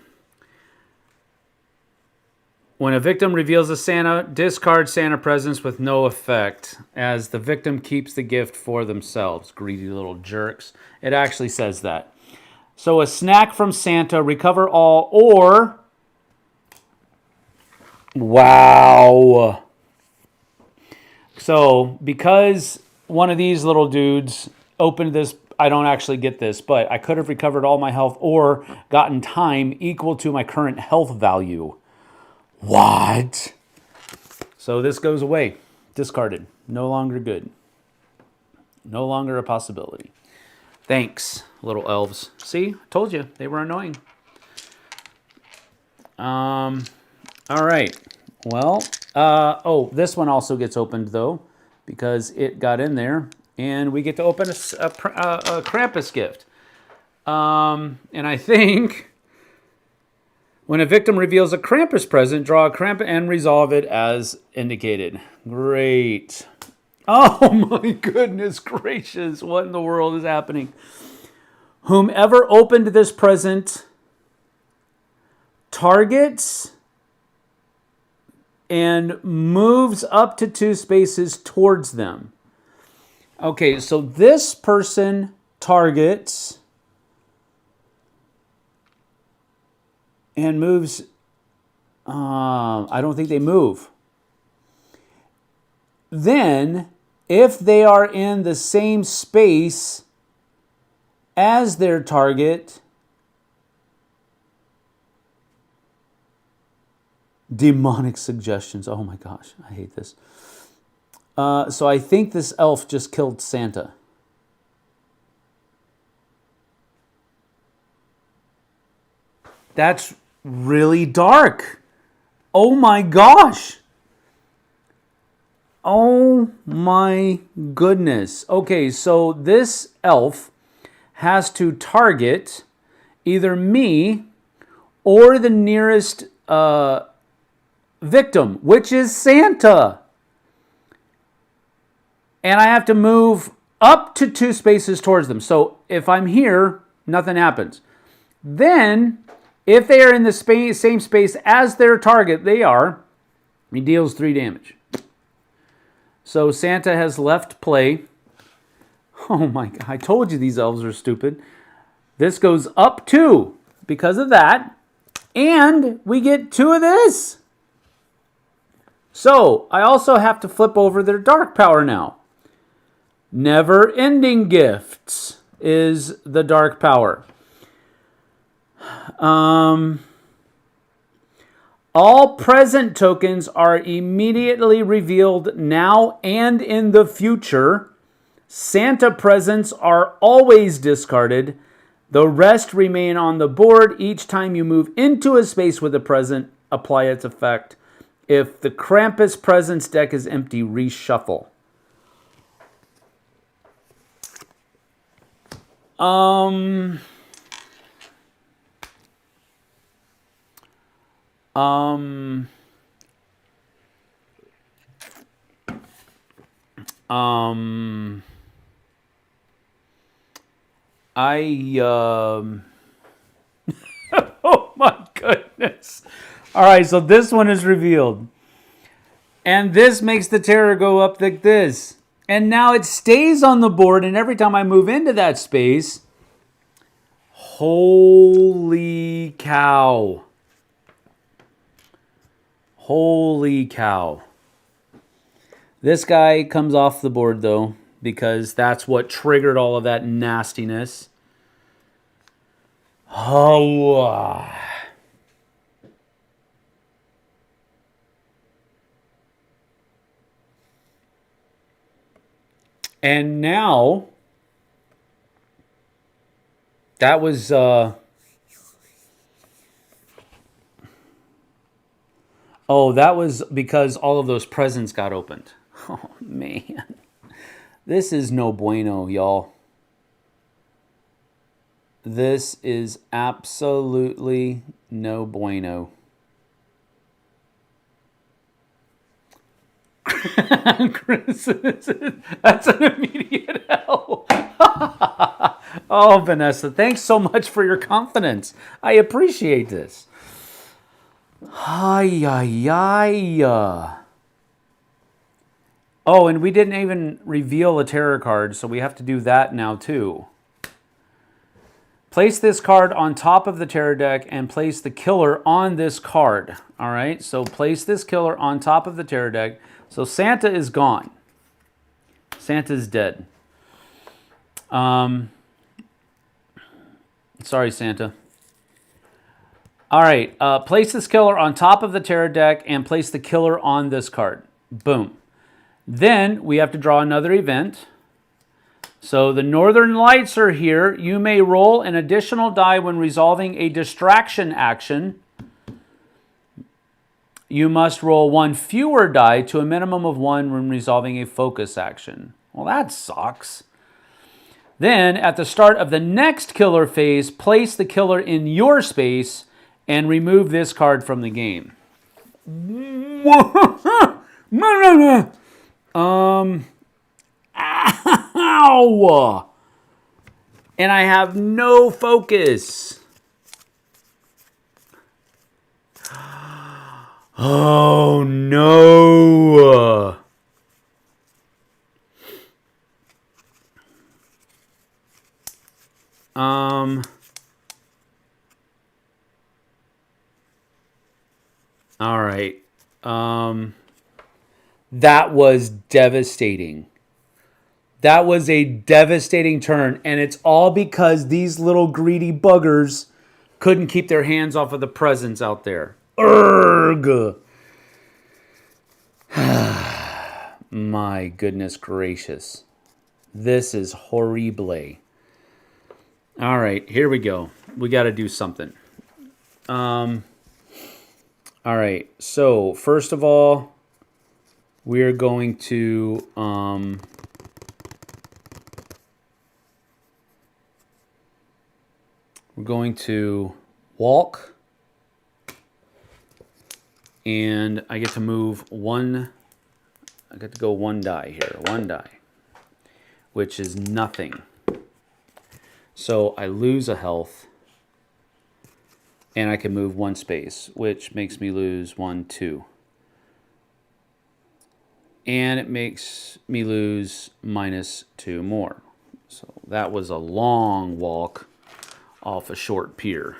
when a victim reveals a Santa, discard Santa presents with no effect, as the victim keeps the gift for themselves. Greedy little jerks. It actually says that. So a snack from Santa, recover all, or... wow. So because one of these little dudes opened this, I don't actually get this, but I could have recovered all my health or gotten time equal to my current health value. What? So this goes away. Discarded. No longer good. No longer a possibility. Thanks, little elves. See? Told you. They were annoying. All right. Well, oh, this one also gets opened, though, because it got in there. And we get to open a Krampus gift. And I think... when a victim reveals a Krampus present, draw a Krampus and resolve it as indicated. Great. Oh my goodness gracious. What in the world is happening? Whomever opened this present targets and moves up to 2 spaces towards them. Okay, so this person targets... and moves I don't think they move. Then, if they are in the same space as their target, demonic suggestions. Oh my gosh, I hate this. So I think this elf just killed Santa. That's really dark. Oh my gosh. Oh my goodness. Okay, so this elf has to target either me or the nearest victim, which is Santa. And I have to move up to 2 spaces towards them. So if I'm here, nothing happens. Then, if they are in the same space as their target, he deals 3 damage. So Santa has left play. Oh my God, I told you these elves are stupid. This goes up 2 because of that. And we get 2 of this. So I also have to flip over their dark power now. Never-ending gifts is the dark power. All present tokens are immediately revealed now and in the future. Santa presents are always discarded. The rest remain on the board. Each time you move into a space with a present, apply its effect. If the Krampus presents deck is empty, reshuffle. I oh my goodness. All right, so this one is revealed. And this makes the terror go up like this. And now it stays on the board, and every time I move into that space, holy cow. Holy cow. This guy comes off the board, though, because that's what triggered all of that nastiness. Oh. And now, that was, oh, that was because all of those presents got opened. Oh, man. This is no bueno, y'all. This is absolutely no bueno. Chris, that's an immediate hell. Oh, Vanessa, thanks so much for your confidence. I appreciate this. Ay, ay, ay. Oh, and we didn't even reveal a terror card, so we have to do that now too. Place this card on top of the terror deck and place the killer on this card. All right, so place this killer on top of the terror deck. So Santa is gone. Santa's dead. Sorry, Santa. All right, place this killer on top of the terror deck and place the killer on this card. Boom. Then we have to draw another event. So the Northern Lights are here. You may roll an additional die when resolving a distraction action. You must roll 1 fewer die to a minimum of 1 when resolving a focus action. Well, that sucks. Then, at the start of the next killer phase, place the killer in your space and remove this card from the game. Ow! And I have no focus. Oh no! All right. That was devastating. That was a devastating turn, and it's all because these little greedy buggers couldn't keep their hands off of the presents out there. Urgh. My goodness gracious. This is horrible. All right, here we go. We got to do something. All right, so first of all, we're going to walk, and I get to move one. I get to go one die here, one die, which is nothing. So I lose a health, and I can move one space, which makes me lose 1, 2. And it makes me lose -2 more. So that was a long walk off a short pier.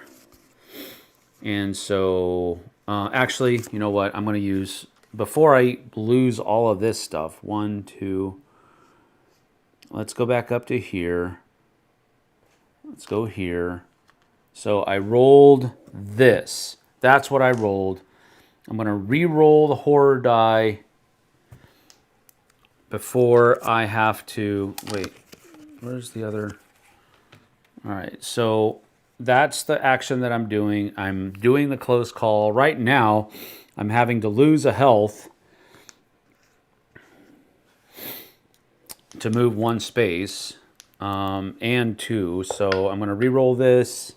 And so, actually, you know what? I'm going to use, before I lose all of this stuff, 1, 2, let's go back up to here. Let's go here. So I rolled this. That's what I rolled. I'm going to re-roll the horror die before I have to... Wait, where's the other... All right, so that's the action that I'm doing. I'm doing the close call. Right now, I'm having to lose a health to move one space and 2. So I'm going to re-roll this.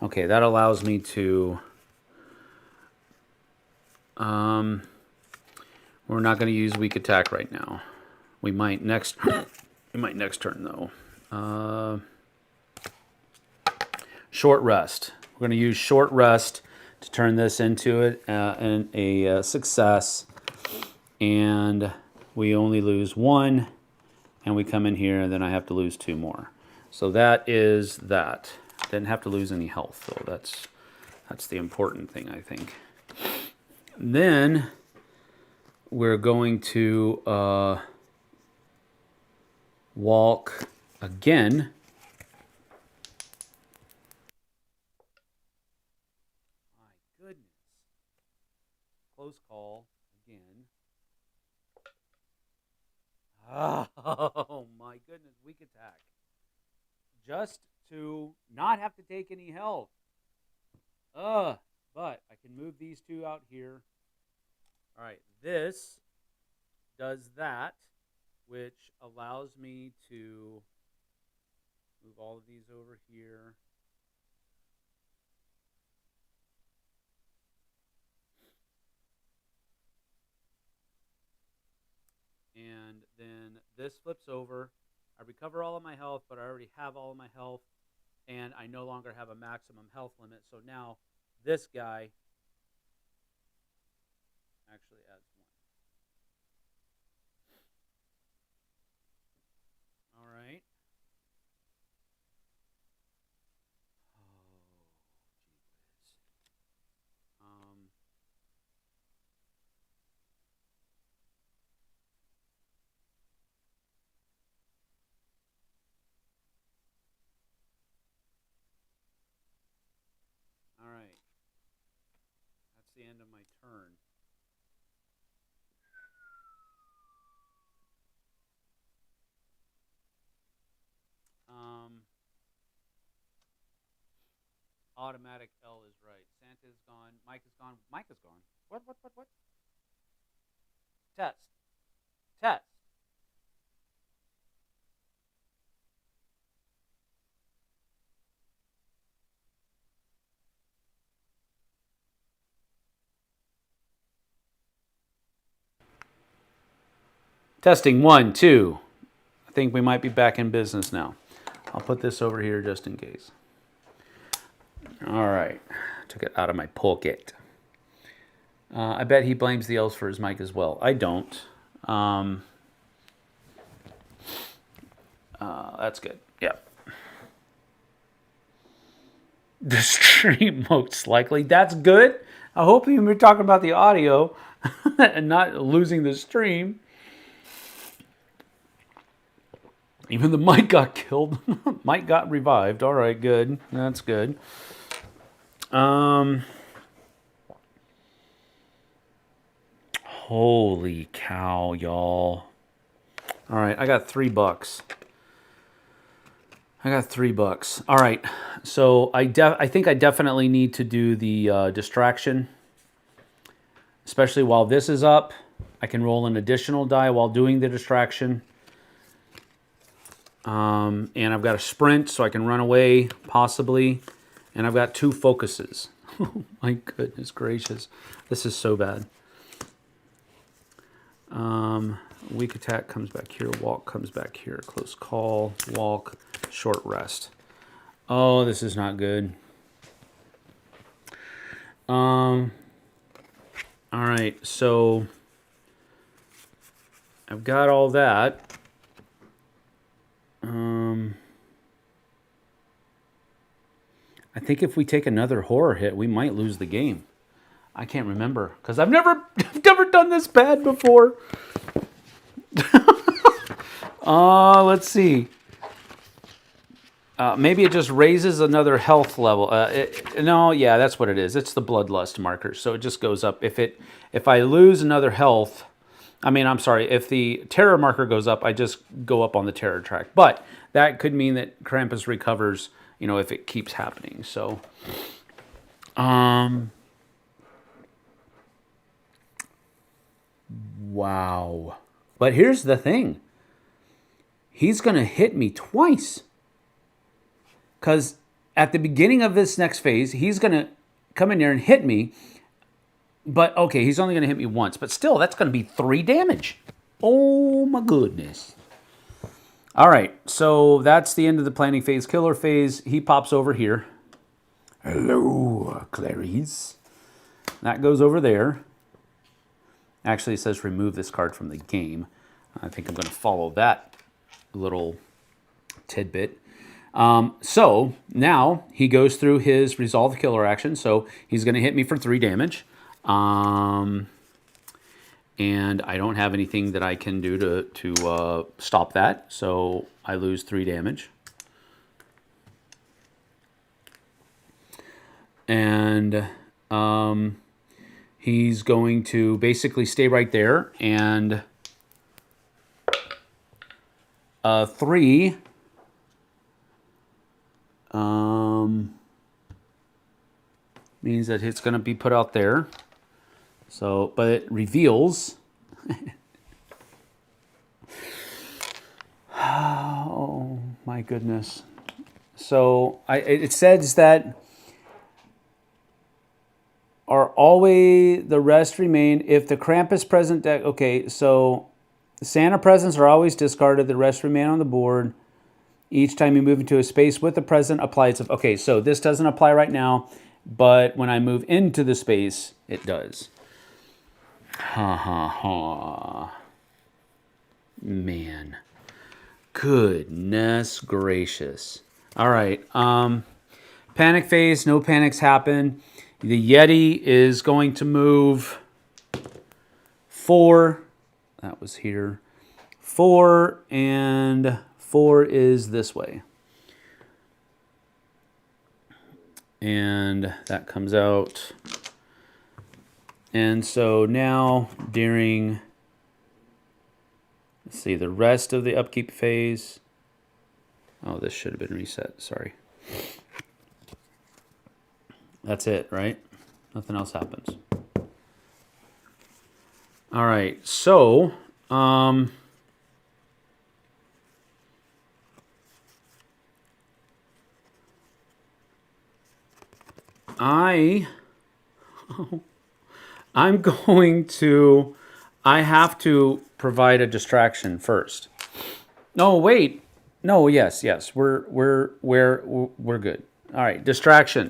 Okay, that allows me to... we're not going to use weak attack right now. We might next... we might next turn, though. Short rest. We're going to use short rest to turn this into a success. And we only lose 1. And we come in here, and then I have to lose 2 more. So that is that. Didn't have to lose any health, though. That's the important thing, I think. And then we're going to walk again. My goodness. Close call again. Oh, my goodness. Weak attack. Just to not have to take any health. But I can move these 2 out here. All right, this does that, which allows me to move all of these over here. And then this flips over. I recover all of my health, but I already have all of my health, and I no longer have a maximum health limit. So now this guy actually adds 1. All right. Oh, gee whiz. All right. That's the end of my turn. Automatic L is right. Santa's gone. Mike is gone. Mike is gone. What? Test. Test. Testing 1, 2. I think we might be back in business now. I'll put this over here just in case. All right. Took it out of my pocket. I bet he blames the elves for his mic as well. I don't. That's good. Yeah. The stream most likely. That's good. I hope you were talking about the audio and not losing the stream. Even the mic got killed. Mic got revived. All right, good. That's good. Holy cow, y'all. All right, I got $3. I got $3. All right, so I think I definitely need to do the distraction, especially while this is up. I can roll an additional die while doing the distraction. And I've got a sprint, so I can run away, possibly. And I've got 2 focuses. Oh, my goodness gracious. This is so bad. Weak attack comes back here. Walk comes back here. Close call. Walk. Short rest. Oh, this is not good. All right, so I've got all that. I think if we take another horror hit, we might lose the game. I can't remember because I've never done this bad before. Let's see. Maybe it just raises another health level. No, yeah, that's what it is. It's the bloodlust marker, so it just goes up. If I lose another health, I'm sorry. If the terror marker goes up, I just go up on the terror track. But that could mean that Krampus recovers, if it keeps happening. So, wow. But here's the thing. He's going to hit me twice. Because at the beginning of this next phase, he's going to come in there and hit me. But, okay, he's only going to hit me once. But still, that's going to be 3 damage. Oh, my goodness. All right, so that's the end of the planning phase. Killer phase, he pops over here. Hello, Clarice. That goes over there. Actually, it says remove this card from the game. I think I'm going to follow that little tidbit. So now he goes through his resolve killer action. So he's going to hit me for 3 damage. And I don't have anything that I can do to stop that. So I lose 3 damage. And he's going to basically stay right there. And 3... means that it's going to be put out there. So, but it reveals. Oh my goodness. So it says that are always the rest remain if the Krampus present deck. Okay, so Santa presents are always discarded. The rest remain on the board. Each time you move into a space with the present, apply its... Okay, so this doesn't apply right now, but when I move into the space, it does. Ha ha ha. Man. Goodness gracious. All right. Panic phase, no panics happen. The Yeti is going to move 4. That was here. 4 and... 4 is this way. And that comes out. And so now during, let's see, the rest of the upkeep phase. Oh, this should have been reset. Sorry. That's it, right? Nothing else happens. All right. So, I'm going to, I have to provide a distraction first. No, wait. No, yes. We're good. All right, distraction.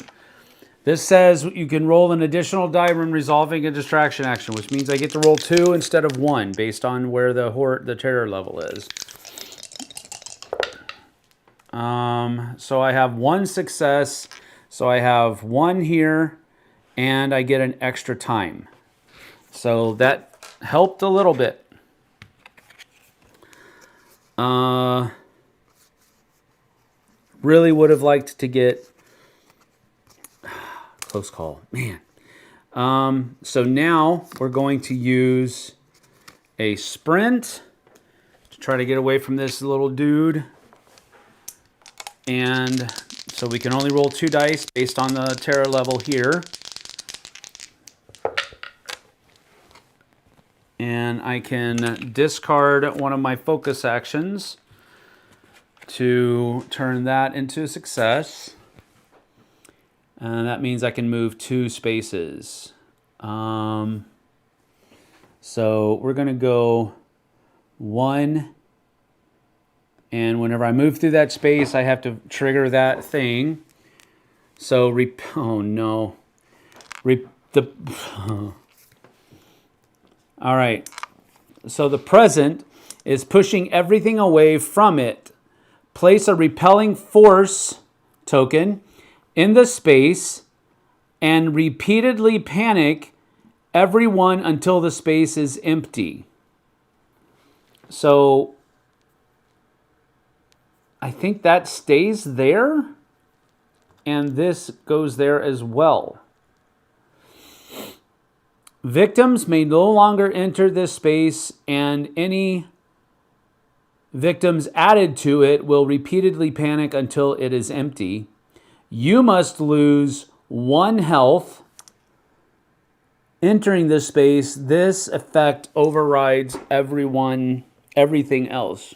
This says you can roll an additional die when resolving a distraction action, which means I get to roll 2 instead of 1 based on where the terror level is. So I have 1 success. So I have 1 here and I get an extra time. So that helped a little bit. Really would have liked to get close call, man. So now we're going to use a sprint to try to get away from this little dude. And so we can only roll 2 dice based on the terror level here. And I can discard one of my focus actions to turn that into a success. And that means I can move 2 spaces. So we're going to go 1. And whenever I move through that space, I have to trigger that thing. So, oh no. All right. So the present is pushing everything away from it. Place a repelling force token in the space and repeatedly panic everyone until the space is empty. So I think that stays there, and this goes there as well. Victims may no longer enter this space, and any victims added to it will repeatedly panic until it is empty. You must lose 1 health entering this space. This effect overrides everything else.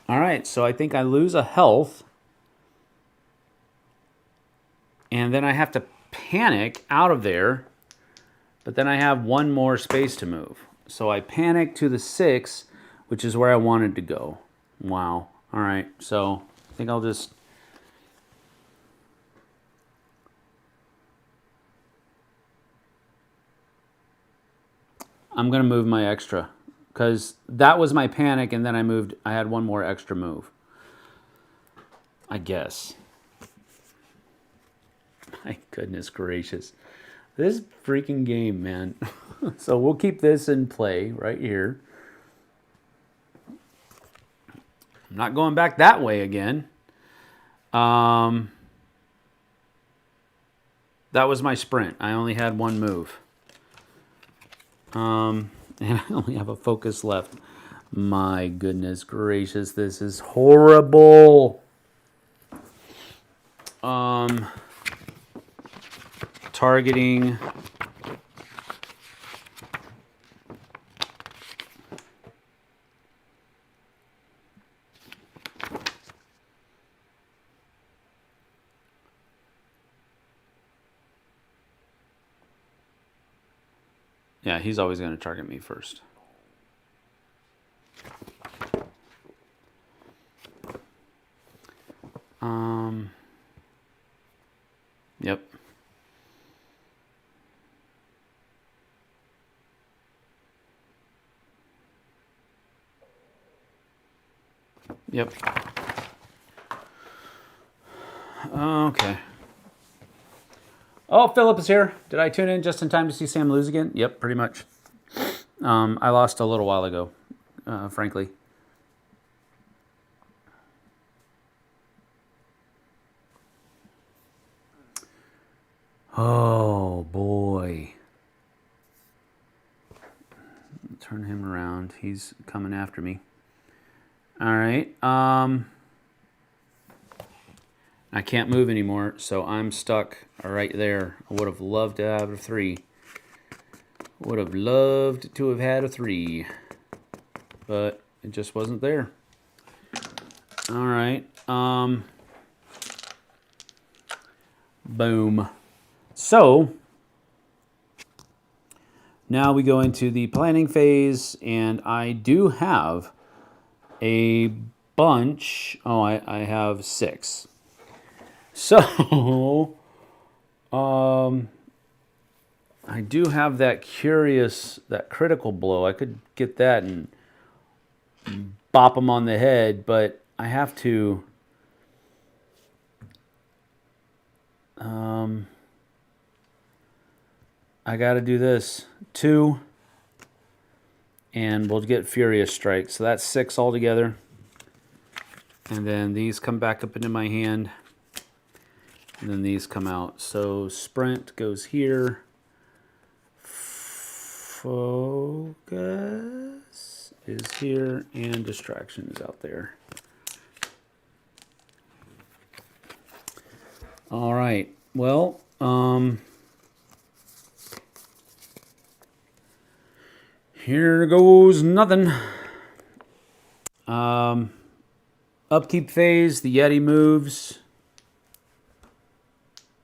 All right, so I think I lose a health. And then I have to panic out of there. But then I have 1 more space to move. So I panic to the 6, which is where I wanted to go. Wow. All right, so I think I'll just... I'm going to move my extra. Because that was my panic, and then I had 1 more extra move. I guess. My goodness gracious. This freaking game, man. So we'll keep this in play right here. I'm not going back that way again. That was my sprint. I only had 1 move. And I only have a focus left. My goodness gracious, this is horrible. Targeting. Yeah, he's always going to target me first. Yep. Yep. Okay. Oh, Philip is here. Did I tune in just in time to see Sam lose again? Yep, pretty much. I lost a little while ago, frankly. Oh, boy. Turn him around. He's coming after me. All right. I can't move anymore, so I'm stuck right there. I would have loved to have a 3. Would have loved to have had a 3. But it just wasn't there. All right. Boom. So now we go into the planning phase, and I do have a bunch. Oh, I have 6. So, I do have that critical blow. I could get that and bop him on the head, but I have to... I got to do this. 2. And we'll get Furious Strike. So that's 6 altogether. And then these come back up into my hand. And then these come out. So Sprint goes here. Focus is here. And Distraction is out there. All right. Well, here goes nothing. Upkeep phase, the Yeti moves.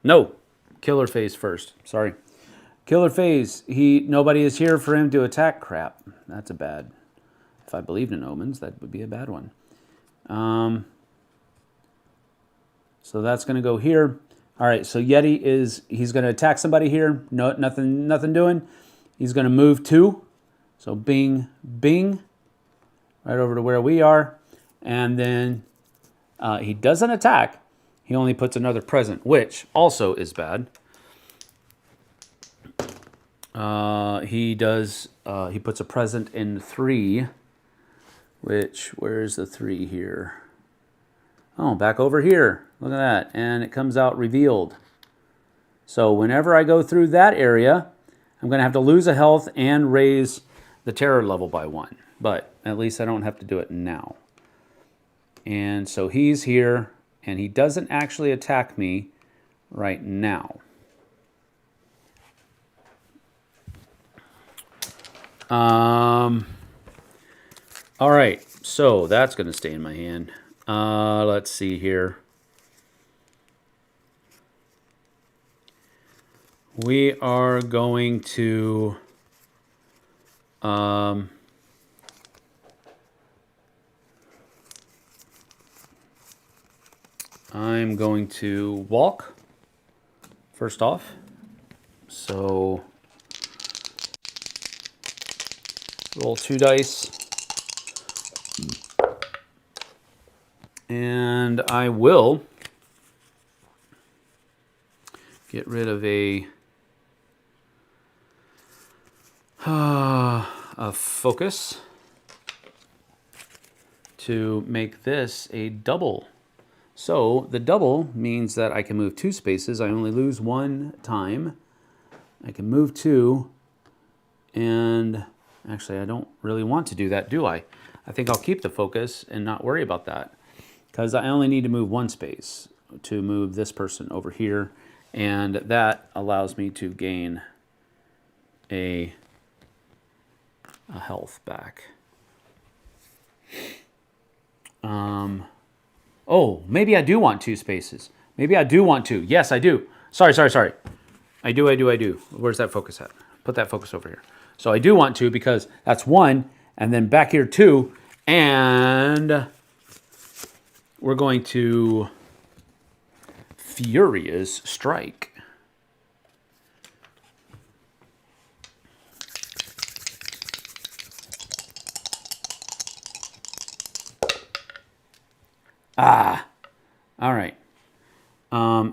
No, killer phase first. Sorry. Killer phase. Nobody is here for him to attack. Crap. That's a bad. If I believed in omens, that would be a bad one. So that's going to go here. All right, so Yeti he's going to attack somebody here. No, nothing doing. He's going to move 2. So bing, bing, right over to where we are. And then he doesn't attack. He only puts another present, which also is bad. He puts a present in 3, where's the 3 here? Oh, back over here. Look at that. And it comes out revealed. So whenever I go through that area, I'm going to have to lose a health and raise the terror level by 1. But at least I don't have to do it now. And so he's here, and he doesn't actually attack me right now. All right, so that's going to stay in my hand. Let's see here. We are going to... I'm going to walk first off. So roll 2 dice. And I will get rid of a focus to make this a double. So the double means that I can move 2 spaces. I only lose 1 time. I can move 2. And actually, I don't really want to do that, do I? I think I'll keep the focus and not worry about that, because I only need to move 1 space to move this person over here. And that allows me to gain a health back. Oh, maybe I do want 2 spaces. Maybe I do want 2. Yes, I do. Sorry. I do. Where's that focus at? Put that focus over here. So I do want 2 because that's 1, and then back here 2, and we're going to Furious Strike. Ah, all right.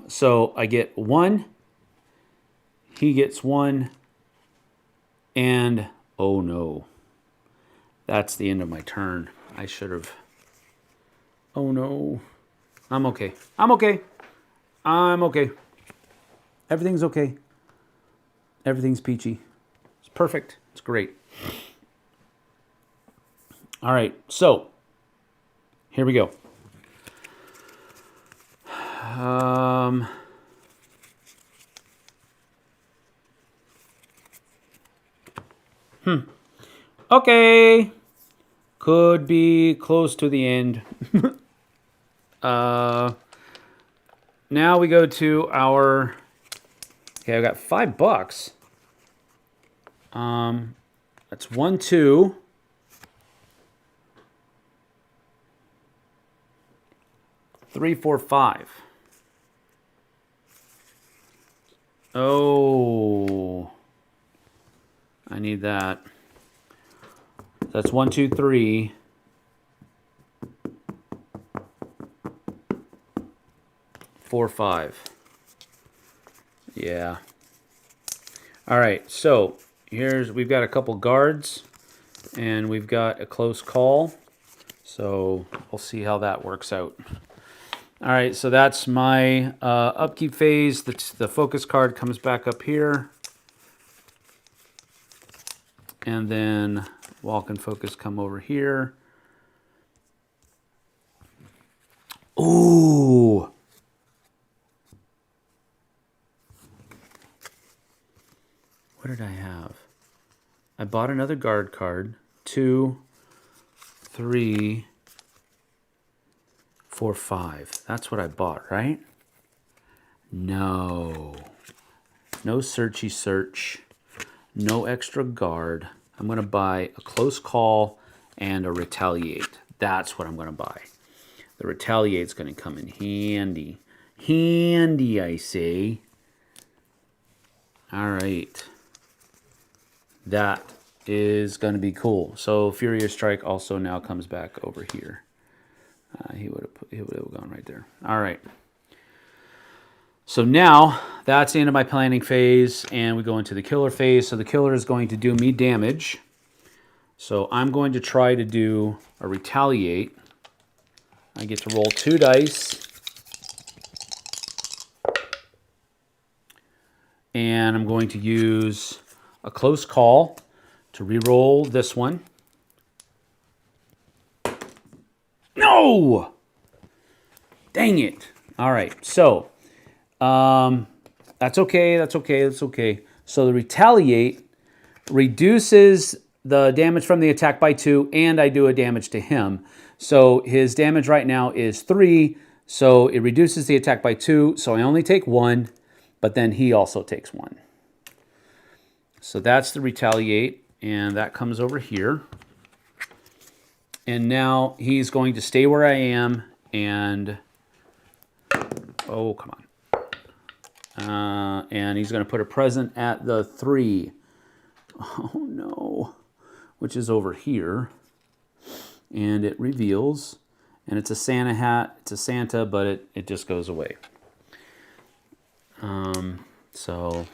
So I get 1. He gets 1. And, oh no. That's the end of my turn. I should have. Oh no. I'm okay. I'm okay. Everything's okay. Everything's peachy. It's perfect. It's great. All right. So, here we go. Okay. Could be close to the end. Now we go to our... Okay, I got $5. That's 1, 2. Three, 4, 5. Oh, I need that. That's 1, 2, 3. 4, 5. Yeah. All right, so we've got a couple guards, and we've got a close call. So we'll see how that works out. All right, so that's my upkeep phase. The focus card comes back up here. And then walk and focus come over here. Ooh. What did I have? I bought another guard card. 2, 3, 4, 5. That's what I bought, right? No. No searchy search. No extra guard. I'm going to buy a close call and a retaliate. That's what I'm going to buy. The retaliate's going to come in handy. Handy, I say. All right. That is going to be cool. So Furious Strike also now comes back over here. He would have gone right there. All right. So now that's the end of my planning phase, and we go into the killer phase. So the killer is going to do me damage. So I'm going to try to do a retaliate. I get to roll 2 dice. And I'm going to use a close call to re-roll this one. No! Dang it. All right, so that's okay, that's okay, that's okay. So the retaliate reduces the damage from the attack by 2, and I do a damage to him. So his damage right now is 3, so it reduces the attack by 2, so I only take 1, but then he also takes 1. So that's the retaliate, and that comes over here. And now he's going to stay where I am, and oh, come on. And he's going to put a present at the 3. Oh, no. Which is over here. And it reveals. And it's a Santa hat. It's a Santa, but it just goes away. So,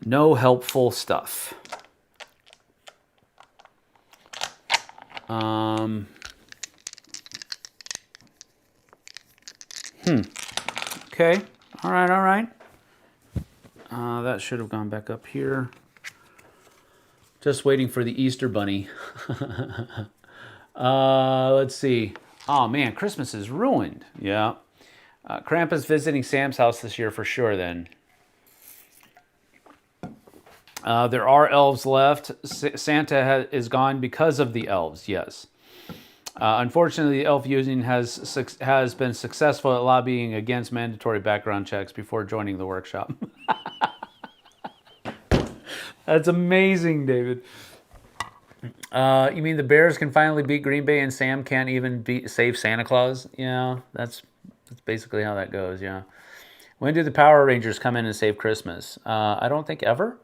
no helpful stuff. Okay. All right, all right. That should have gone back up here. Just waiting for the Easter Bunny. Let's see. Oh, man, Christmas is ruined. Yeah. Krampus visiting Sam's house this year for sure, then. There are elves left. Santa is gone because of the elves, yes. Unfortunately, the elf using has been successful at lobbying against mandatory background checks before joining the workshop. That's amazing, David. You mean the Bears can finally beat Green Bay and Sam can't even save Santa Claus? Yeah, that's basically how that goes, yeah. When do the Power Rangers come in and save Christmas? I don't think ever.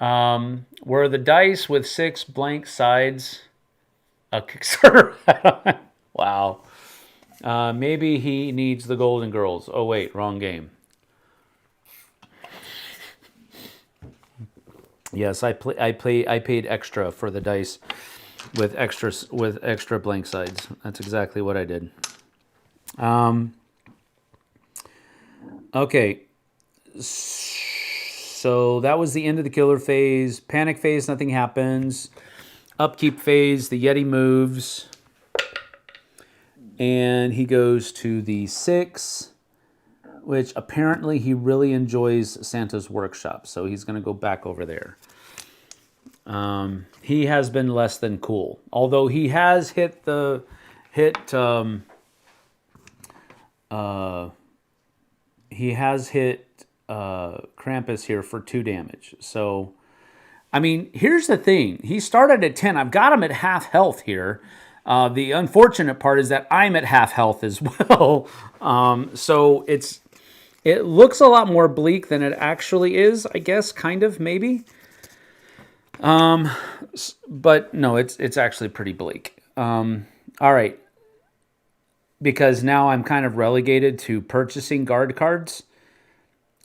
Were the dice with 6 blank sides a Kickstarter? Wow. Maybe he needs the Golden Girls. Oh wait, wrong game. Yes, I paid extra for the dice with extra blank sides. That's exactly what I did. Okay. So that was the end of the killer phase. Panic phase, nothing happens. Upkeep phase, the Yeti moves. And he goes to the 6, which apparently he really enjoys Santa's workshop. So he's going to go back over there. He has been less than cool. Although he has hit Krampus here for 2 damage. So, I mean, here's the thing. He started at 10. I've got him at half health here. The unfortunate part is that I'm at half health as well. So it looks a lot more bleak than it actually is, I guess, kind of, maybe. But no, it's actually pretty bleak. All right. because now I'm kind of relegated to purchasing guard cards.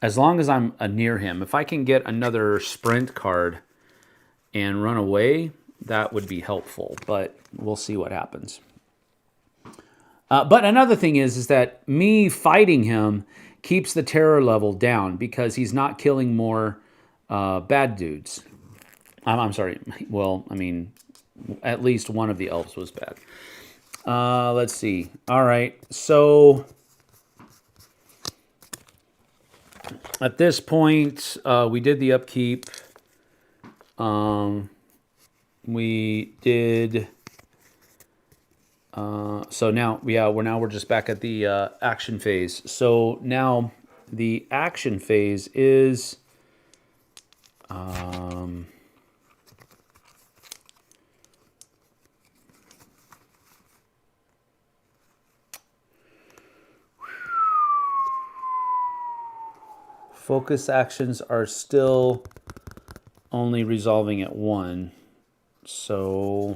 As long as I'm near him, if I can get another sprint card and run away, that would be helpful, but we'll see what happens. But another thing is that me fighting him keeps the terror level down because he's not killing more bad dudes. I'm sorry. Well, I mean, at least one of the elves was bad. Let's see. All right. So at this point, we did the upkeep. We did. So now, yeah, we're just back at the action phase. So now the action phase is. Focus actions are still only resolving at 1. So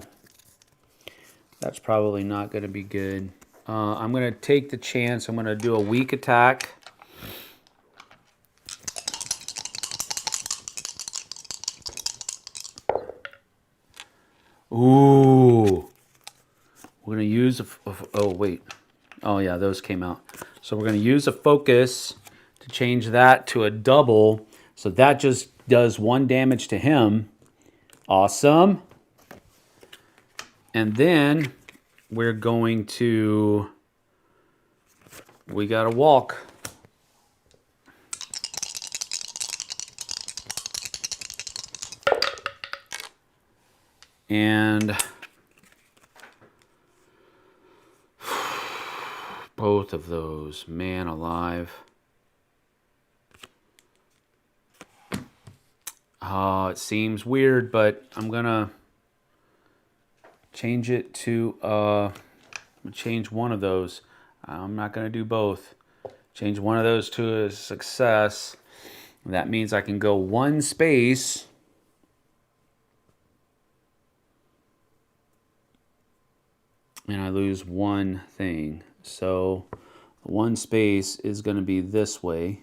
that's probably not going to be good. I'm going to take the chance. I'm going to do a weak attack. Ooh. We're going to use oh, wait. Oh, yeah, those came out. So we're going to use a focus to change that to a double. So that just does 1 damage to him. Awesome. And then we're going to... We got to walk. And... both of those, man alive. It seems weird, but I'm gonna change it to change one of those. I'm not gonna do both. Change one of those to a success. That means I can go 1 space. And I lose 1 thing. So 1 space is going to be this way.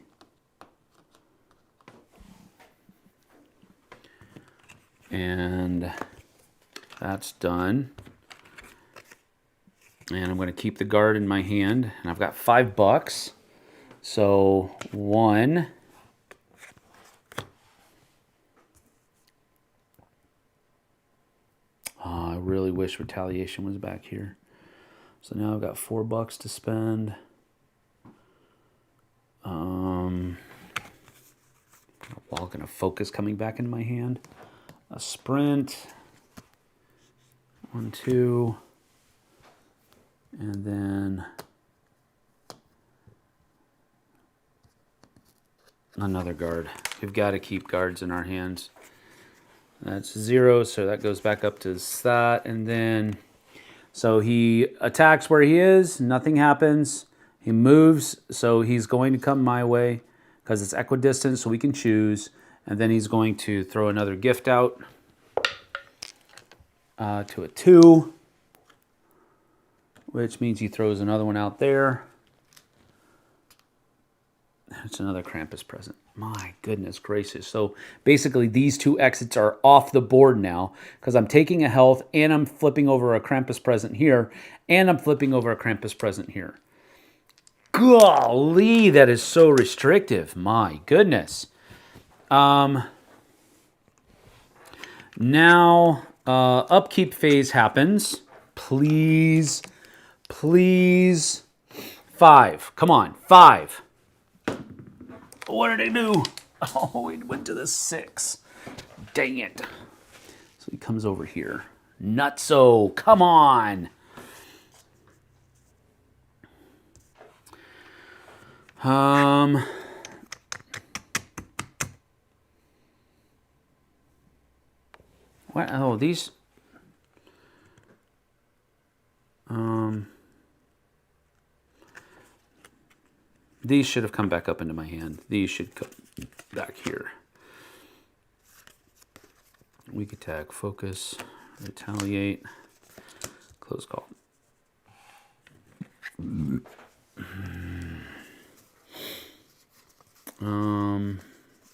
And that's done. And I'm going to keep the guard in my hand. And I've got $5. So 1. Oh, I really wish retaliation was back here. So now I've got $4 to spend. Walk and a focus coming back into my hand. A sprint. 1, 2. And then another guard. We've got to keep guards in our hands. That's 0, so that goes back up to that. And then, so he attacks where he is, nothing happens. He moves, so he's going to come my way because it's equidistant, so we can choose. And then he's going to throw another gift out to a 2, which means he throws another one out there. It's another Krampus present. My goodness gracious. So basically these 2 exits are off the board now because I'm taking a health and I'm flipping over a Krampus present here and I'm flipping over a Krampus present here. Golly, that is so restrictive. My goodness. Now, upkeep phase happens. Please, please. 5. Come on, 5. What did he do? Oh, he went to the 6. Dang it. So he comes over here. Nutso, come on. What? Oh, these. These should have come back up into my hand. These should come back here. Weak attack, focus, retaliate, close call.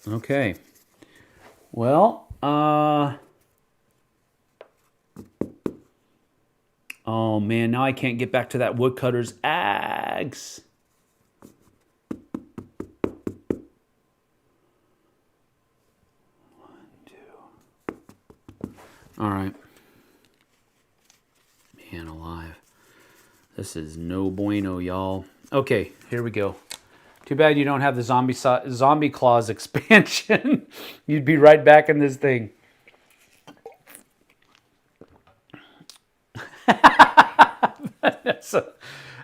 Okay. Well, oh man, now I can't get back to that woodcutter's axe. All right. Man alive. This is no bueno, y'all. Okay, here we go. Too bad you don't have the zombie claws expansion. You'd be right back in this thing.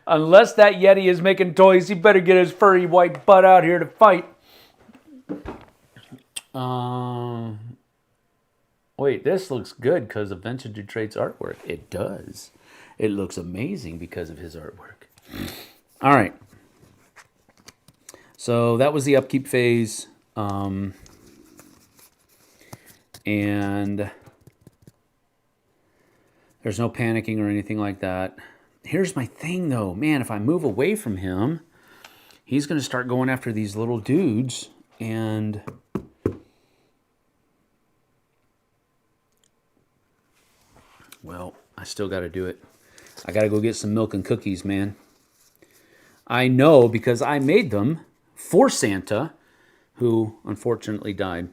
Unless that Yeti is making toys, he better get his furry white butt out here to fight. Wait, this looks good because of Vintage Trade's artwork. It does. It looks amazing because of his artwork. All right. So that was the upkeep phase. And there's no panicking or anything like that. Here's my thing, though. Man, if I move away from him, he's going to start going after these little dudes. And well, I still got to do it. I got to go get some milk and cookies, man. I know because I made them for Santa, who unfortunately died.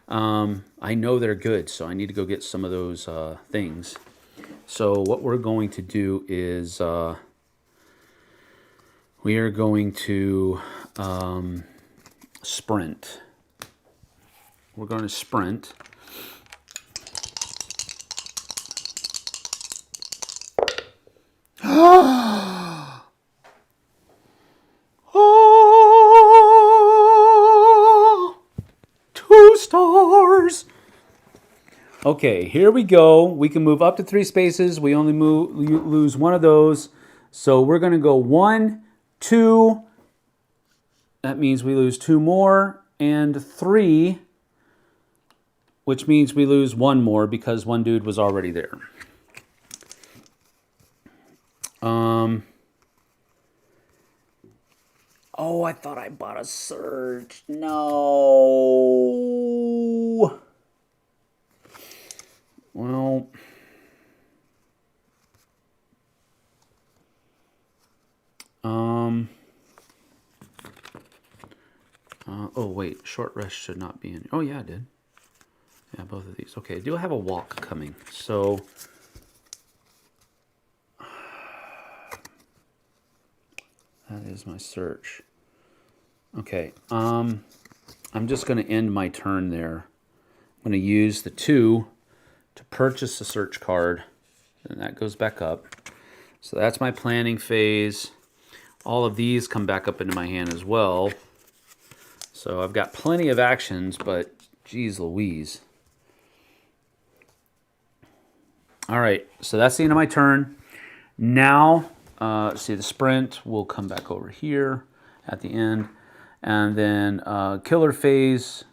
I know they're good, so I need to go get some of those things. So what we're going to do is we are going to sprint. We're going to sprint. Stars. Okay, here we go. We can move up to 3 spaces. We only lose one of those. So we're going to go 1, 2. That means we lose 2 more. And 3, which means we lose 1 more because one dude was already there. Oh, I thought I bought a surge. No. Well. Oh, wait. Short rest should not be in. Oh, yeah, I did. Yeah, both of these. Okay, I do have a walk coming. So. That is my search. Okay, I'm just going to end my turn there. I'm going to use the 2 to purchase a search card, and that goes back up. So that's my planning phase. All of these come back up into my hand as well. So I've got plenty of actions, but geez Louise. All right, so that's the end of my turn. Now, see the sprint will come back over here at the end. And then killer phase.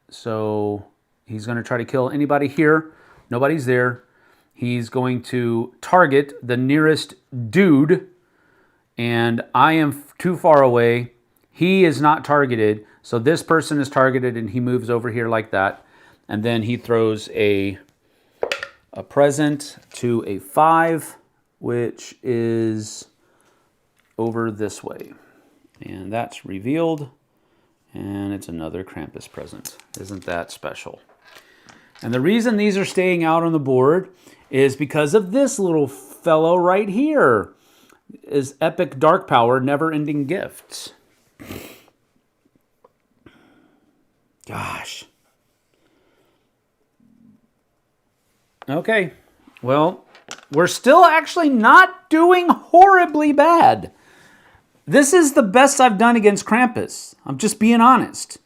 So he's going to try to kill anybody here. Nobody's there. He's going to target the nearest dude. And I am too far away. He is not targeted. So this person is targeted and he moves over here like that. And then he throws a present to a 5, which is over this way. And that's revealed. And it's another Krampus present. Isn't that special? And the reason these are staying out on the board is because of this little fellow right here. Is Epic Dark Power Never-Ending Gifts. Gosh. Okay. Well, we're still actually not doing horribly bad. This is the best I've done against Krampus. I'm just being honest.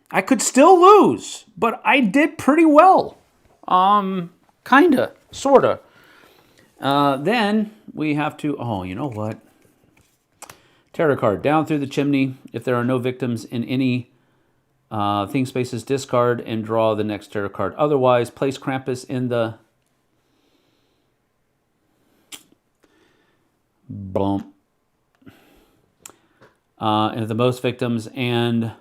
I could still lose, but I did pretty well. Kinda, sorta. Then we have to, oh, you know what? Tarot card, down through the chimney. If there are no victims in any thing spaces, discard and draw the next tarot card. Otherwise, place Krampus in the... Bump. and the most victims. And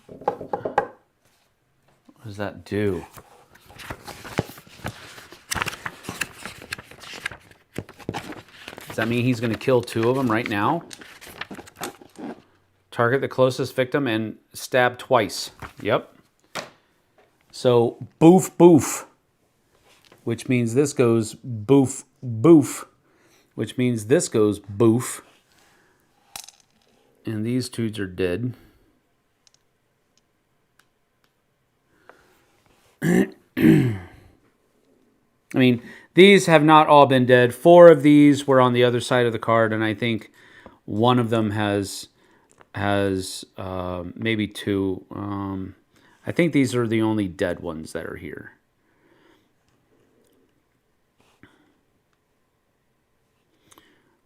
what does that do? Does that mean he's going to kill 2 of them right now? Target the closest victim and stab twice. Yep. So, boof, boof. Which means this goes boof, boof. Which means this goes boof. And these dudes are dead. I mean, these have not all been dead. 4 of these were on the other side of the card, and I think one of them has maybe 2. I think these are the only dead ones that are here.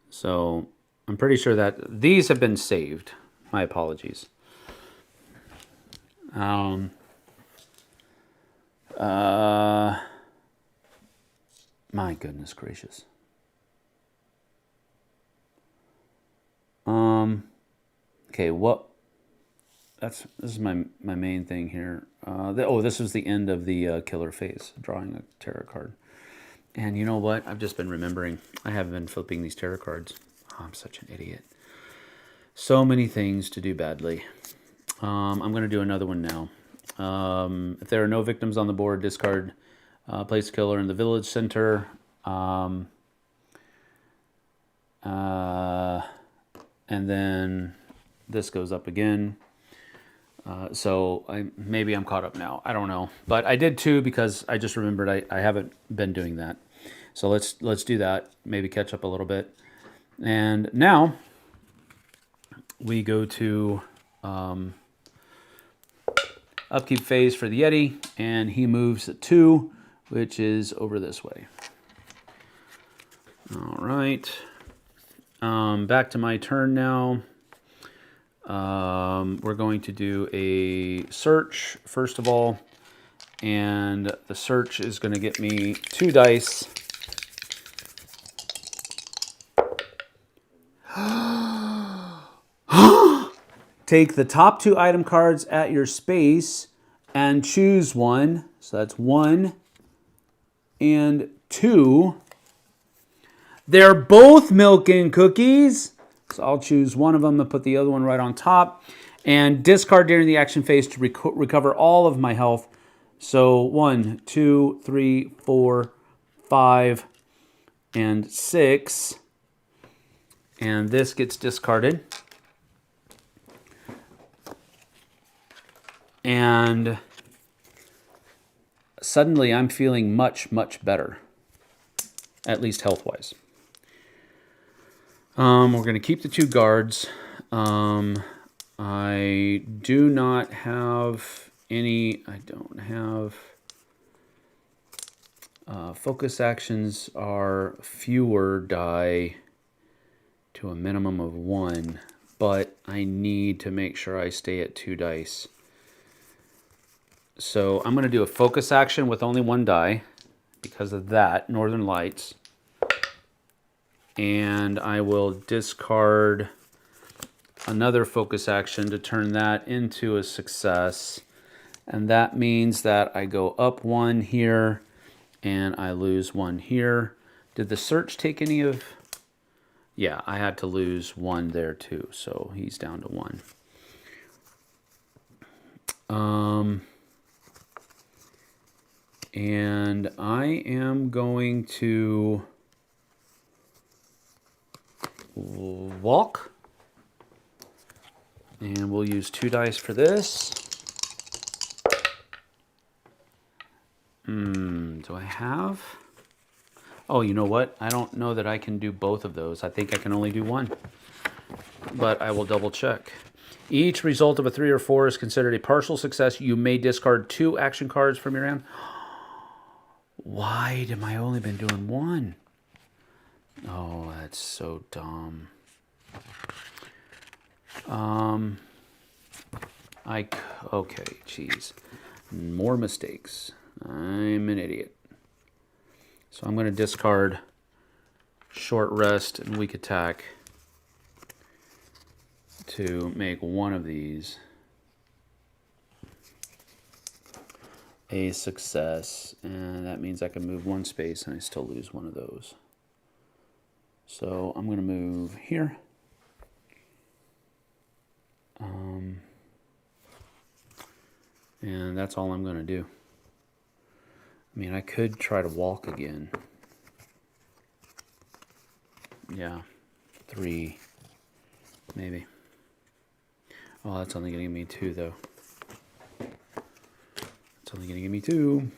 So I'm pretty sure that these have been saved. My apologies. My goodness gracious. Okay, this is my main thing here. This was the end of the killer phase, drawing a tarot card. And you know what? I've just been remembering. I haven't been flipping these tarot cards. Oh, I'm such an idiot. So many things to do badly. I'm going to do another one now. If there are no victims on the board, discard place killer in the village center. And then this goes up again. So maybe I'm caught up now. I don't know. But I did 2 because I just remembered I haven't been doing that. So let's do that. Maybe catch up a little bit. And now we go to upkeep phase for the Yeti, and he moves at 2, which is over this way. All right. Back to my turn now. We're going to do a search first of all, and the search is going to get me 2 dice. Take the top 2 item cards at your space and choose one. So that's 1 and 2. They're both milk and cookies. So I'll choose one of them and put the other one right on top. And discard during the action phase to recover all of my health. So 1, 2, 3, 4, 5, and 6. And this gets discarded. And suddenly I'm feeling much, much better. At least health-wise. We're going to keep the 2 guards. I do not have any... I don't have... focus actions are fewer die to a minimum of 1. But I need to make sure I stay at 2 dice. So I'm going to do a focus action with only 1 die because of that, Northern Lights. And I will discard another focus action to turn that into a success. And that means that I go up 1 here and I lose 1 here. Did the search take any of... Yeah, I had to lose 1 there too, so he's down to 1. And I am going to walk. And we'll use 2 dice for this. Do I have? Oh, you know what? I don't know that I can do both of those. I think I can only do 1. But I will double check. Each result of a 3 or 4 is considered a partial success. You may discard 2 action cards from your hand. Why have I only been doing 1? Oh, that's so dumb. Okay, geez. More mistakes. I'm an idiot. So I'm going to discard short rest and weak attack to make one of these a success, and that means I can move one space and I still lose one of those. So I'm going to move here. And that's all I'm going to do. I mean, I could try to walk again. Yeah, 3, maybe. Oh, that's only going to give me 2, though. It's only going to give me 2.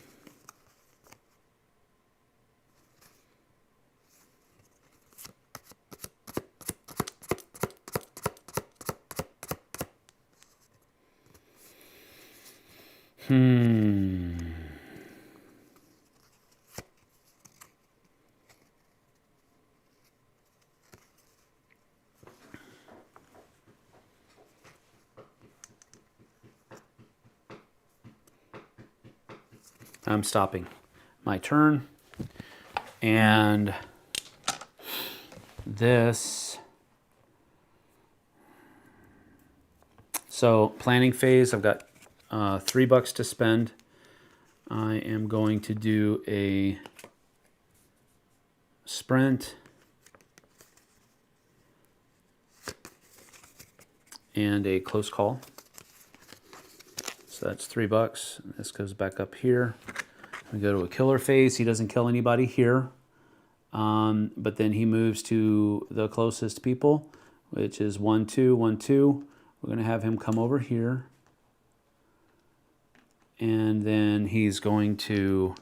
I'm stopping my turn, and this, so planning phase, I've got $3 to spend. I am going to do a sprint and a close call. So that's $3. This goes back up here. We go to a killer phase. He doesn't kill anybody here. But then he moves to the closest people, which is 1, 2, 1, 2. We're going to have him come over here. And then he's going to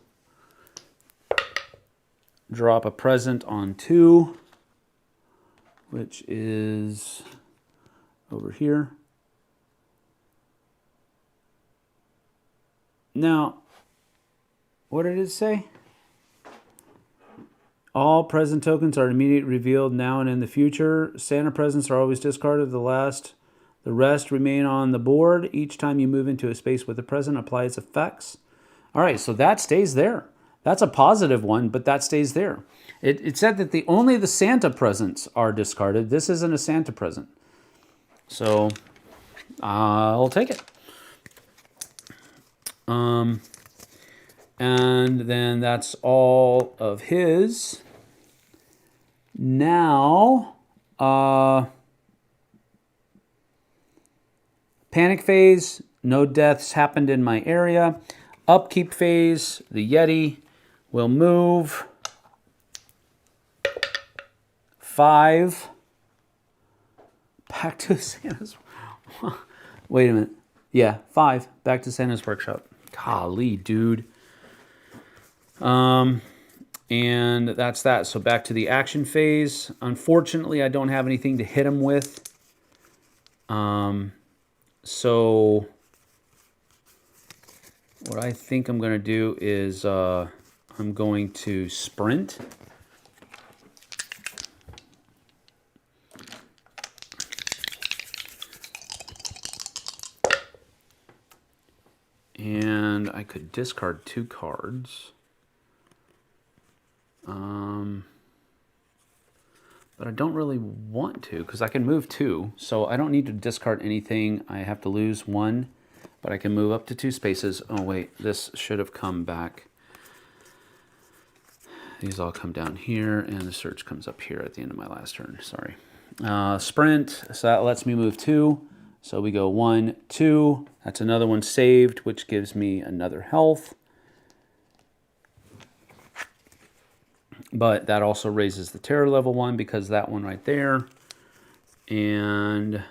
drop a present on 2, which is over here. Now, what did it say? All present tokens are immediately revealed now and in the future. Santa presents are always discarded. The rest remain on the board. Each time you move into a space with a present, apply its effects. All right, so that stays there. That's a positive one, but that stays there. It said that only the Santa presents are discarded. This isn't a Santa present. So I'll take it. And then that's all of his. Now, panic phase, no deaths happened in my area. Upkeep phase, the Yeti will move 5 back to Santa's. Wait a minute. Yeah, 5 back to Santa's workshop. Golly, dude. And that's that. So back to the action phase. Unfortunately, I don't have anything to hit him with. So what I think I'm going to do is I'm going to sprint. And I could discard 2 cards. But I don't really want to because I can move 2. So I don't need to discard anything. I have to lose 1, but I can move up to 2 spaces. Oh, wait, this should have come back. These all come down here, and the search comes up here at the end of my last turn. Sorry. Sprint, so that lets me move 2. So we go 1, 2. That's another one saved, which gives me another health. But that also raises the terror level 1 because that one right there. And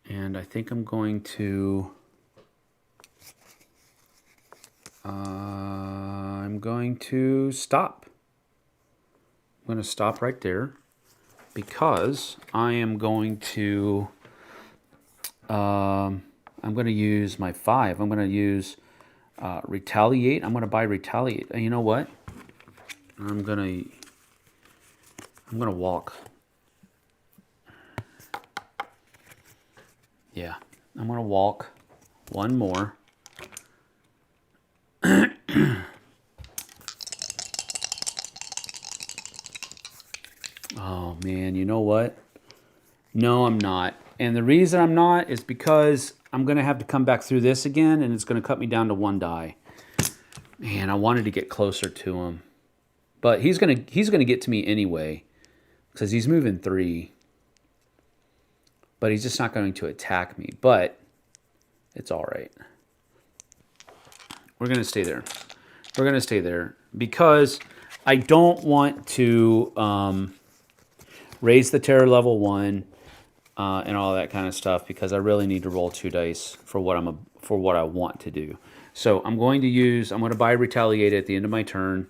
and I think I'm going to stop. I'm going to stop right there because I am going to use my 5. I'm going to use retaliate. I'm going to buy retaliate. And you know what? I'm going to walk. Yeah, I'm going to walk one more. Oh, man, you know what? No, I'm not. And the reason I'm not is because I'm going to have to come back through this again, and it's going to cut me down to 1 die. Man, I wanted to get closer to him. But he's gonna get to me anyway, because he's moving 3. But he's just not going to attack me. But it's all right. We're going to stay there. We're going to stay there because I don't want to raise the terror level 1 and all that kind of stuff, because I really need to roll 2 dice for what I want to do. So I'm going to buy Retaliate at the end of my turn,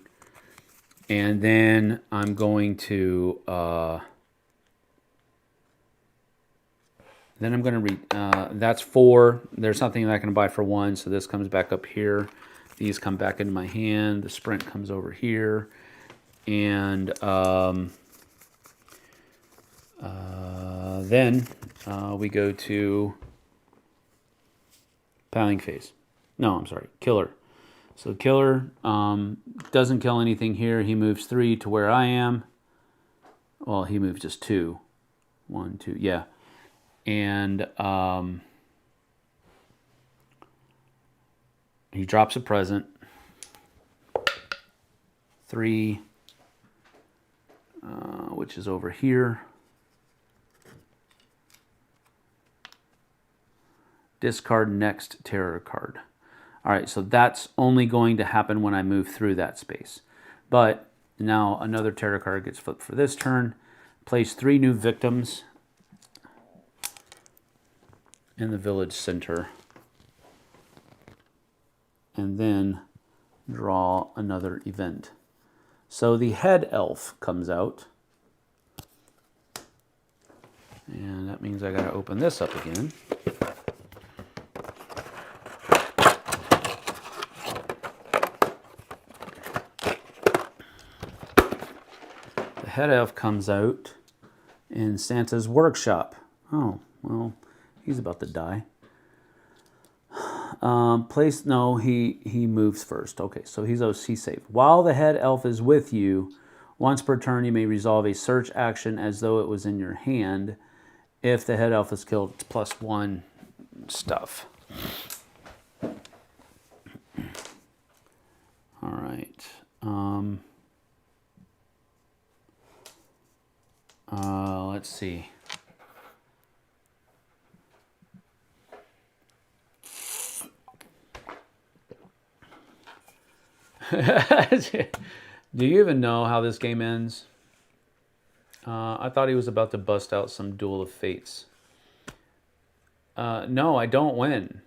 and then I'm going to that's 4. There's something that I can buy for 1, so this comes back up here. These come back into my hand. The sprint comes over here, and then we go to Piling Phase. No, I'm sorry, Killer. So Killer doesn't kill anything here. He moves 3 to where I am. Well, he moves just 2. 1, 2, yeah. And he drops a present. 3, which is over here. Discard next terror card. All right, so that's only going to happen when I move through that space. But now another terror card gets flipped for this turn. Place 3 new victims in the village center. And then draw another event. So the head elf comes out. And that means I got to open this up again. The head elf comes out in Santa's workshop. Oh, well, he's about to die. He moves first. Okay, so he's OC safe. While the head elf is with you, once per turn you may resolve a search action as though it was in your hand. If the head elf is killed, it's +1 stuff. All right. Let's see. Do you even know how this game ends? I thought he was about to bust out some Duel of Fates. No, I don't win.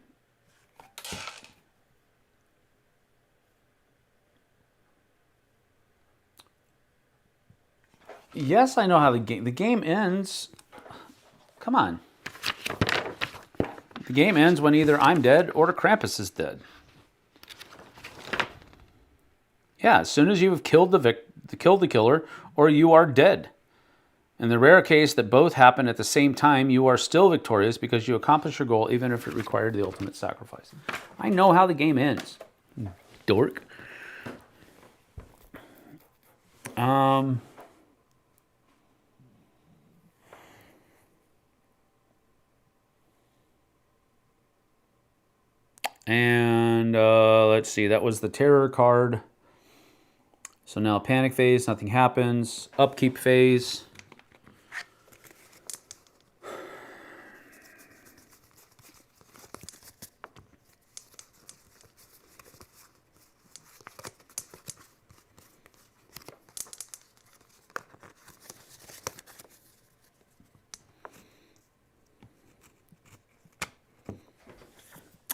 Yes, I know how the game ends. Come on. The game ends when either I'm dead or Krampus is dead. Yeah, as soon as you have killed the killer, or you are dead. In the rare case that both happen at the same time, you are still victorious because you accomplished your goal, even if it required the ultimate sacrifice. I know how the game ends. Dork. And let's see, that was the terror card. So now panic phase, nothing happens. Upkeep phase.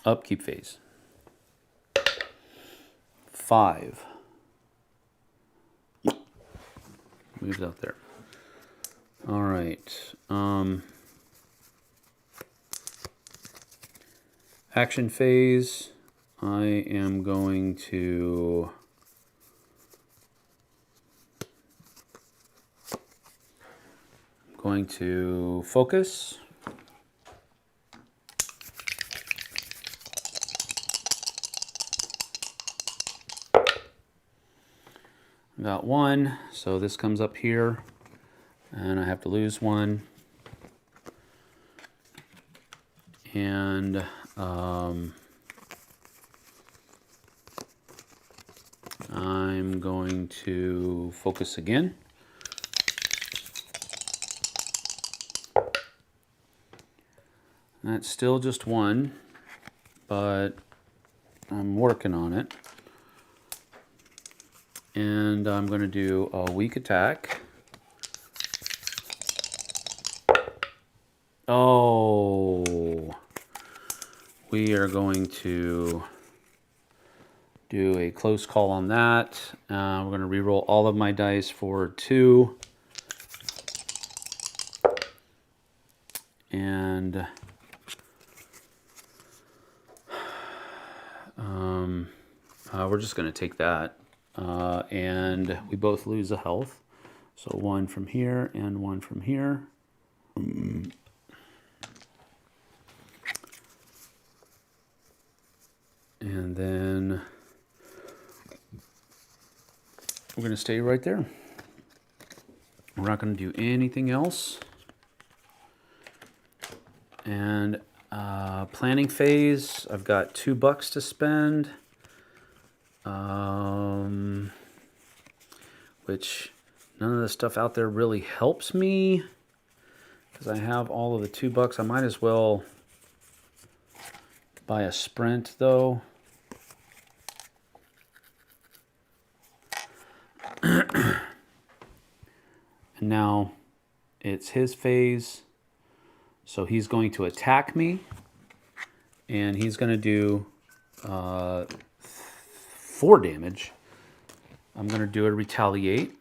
Upkeep phase. 5. Moves out there. All right. Action phase. I am going to focus. got 1, so this comes up here, and I have to lose 1. And I'm going to focus again. That's still just 1, but I'm working on it. And I'm going to do a weak attack. Oh, we are going to do a close call on that. We're going to re-roll all of my dice for 2. And we're just going to take that. And we both lose a health. So 1 from here and 1 from here. And then we're going to stay right there. We're not going to do anything else. And planning phase, I've got $2 to spend. Which none of the stuff out there really helps me because I have all of the $2. I might as well buy a sprint though. And now it's his phase. So he's going to attack me and he's going to do 4 damage. I'm going to do a retaliate.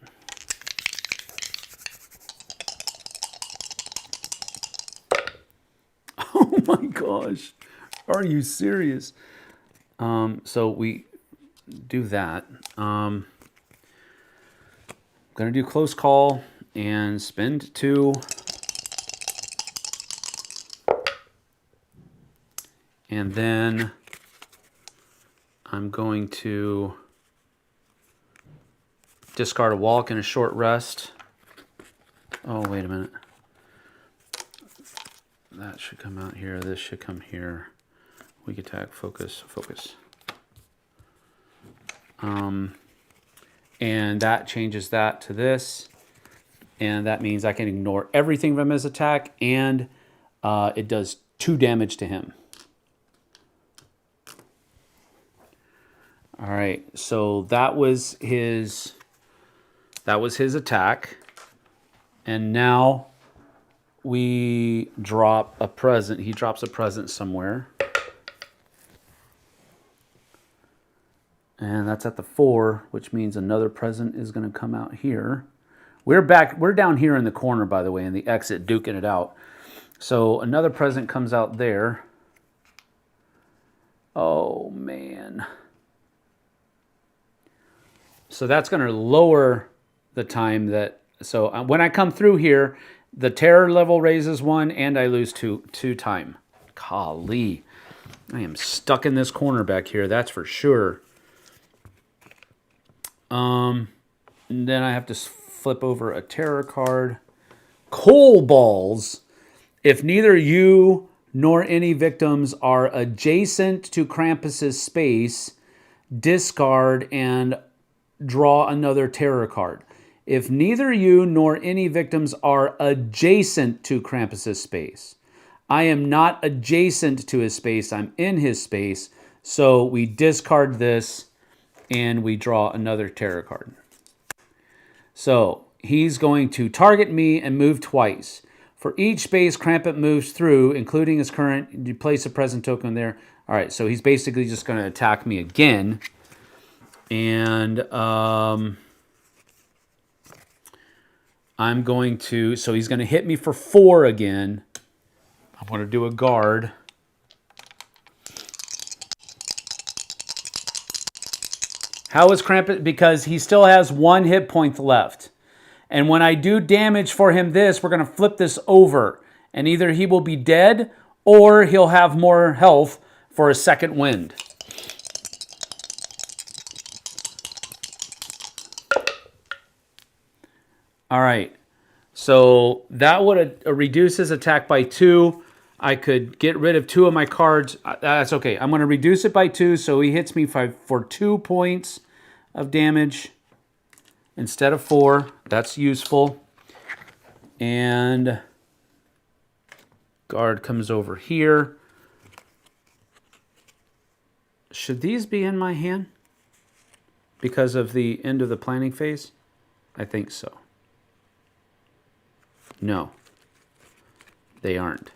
Oh my gosh. Are you serious? So we do that. I'm going to do close call and spend 2. And then I'm going to discard a walk and a short rest. Oh, wait a minute. That should come out here. This should come here. Weak attack, focus, focus. And that changes that to this. And that means I can ignore everything from his attack. And it does 2 damage to him. All right, so that was his attack. And now we drop a present. He drops a present somewhere. And that's at the 4, which means another present is going to come out here. We're down here in the corner, by the way, in the exit, duking it out. So another present comes out there. Oh, man. So that's going to lower the time that... So when I come through here, the terror level raises 1, and I lose 2 time. Golly. I am stuck in this corner back here, that's for sure. And then I have to flip over a terror card. Coal balls. If neither you nor any victims are adjacent to Krampus's space, discard and draw another terror card. If neither you nor any victims are adjacent to Krampus's space. I am not adjacent to his space. I'm in his space. So we discard this and we draw another terror card. So he's going to target me and move twice. For each space Krampus moves through, including his current, you place a present token there. All right, so he's basically just going to attack me again. And I'm going to, so he's going to hit me for 4 again. I'm going to do a guard. How is Krampus? Because he still has 1 hit point left. And when I do damage for him this, we're going to flip this over. And either he will be dead or he'll have more health for a second wind. All right. So that would reduce his attack by 2. I could get rid of 2 of my cards. That's okay. I'm going to reduce it by 2, so he hits me for 2 points of damage instead of 4. That's useful. And guard comes over here. Should these be in my hand because of the end of the planning phase? I think so. No, they aren't.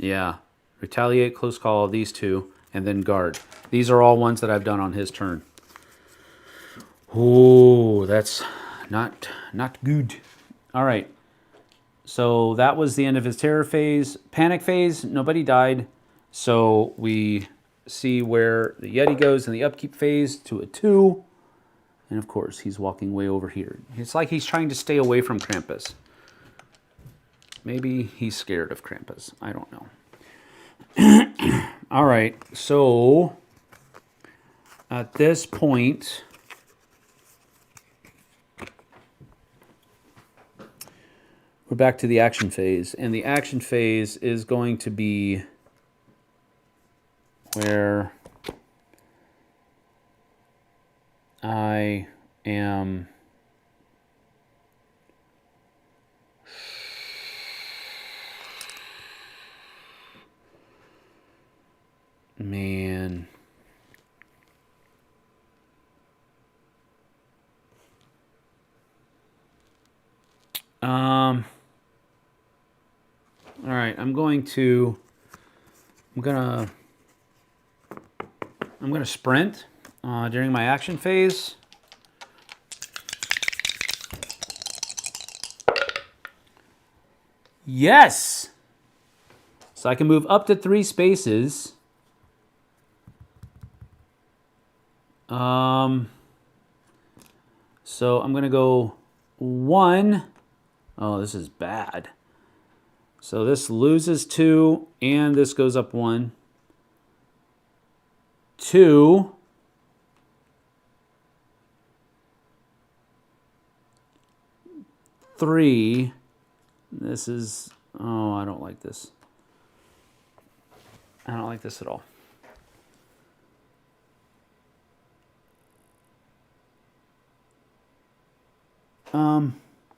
Yeah, retaliate, close call, these 2, and then guard. These are all ones that I've done on his turn. Ooh, that's not good. All right, so that was the end of his terror phase. Panic phase, nobody died. So we see where the Yeti goes in the upkeep phase to a 2. And of course, he's walking way over here. It's like he's trying to stay away from Krampus. Maybe he's scared of Krampus. I don't know. All right, so at this point, we're back to the action phase. And the action phase is going to be where I am man. All right, I'm gonna sprint during my action phase. Yes! So I can move up to 3 spaces. So I'm gonna go 1. Oh, this is bad. So this loses 2, and this goes up 1. 2. 3. This is, oh, I don't like this. I don't like this at all.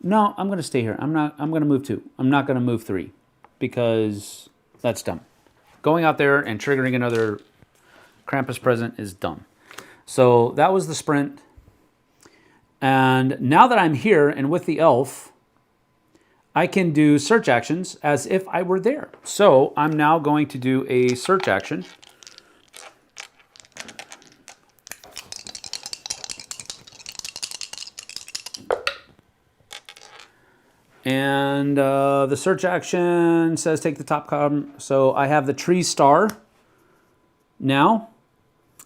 No, I'm going to stay here. I'm going to move 2. I'm not going to move 3 because that's dumb. Going out there and triggering another Krampus present is dumb. So that was the sprint. And now that I'm here and with the elf, I can do search actions as if I were there. So I'm now going to do a search action. And the search action says take the top column. So I have the tree star now.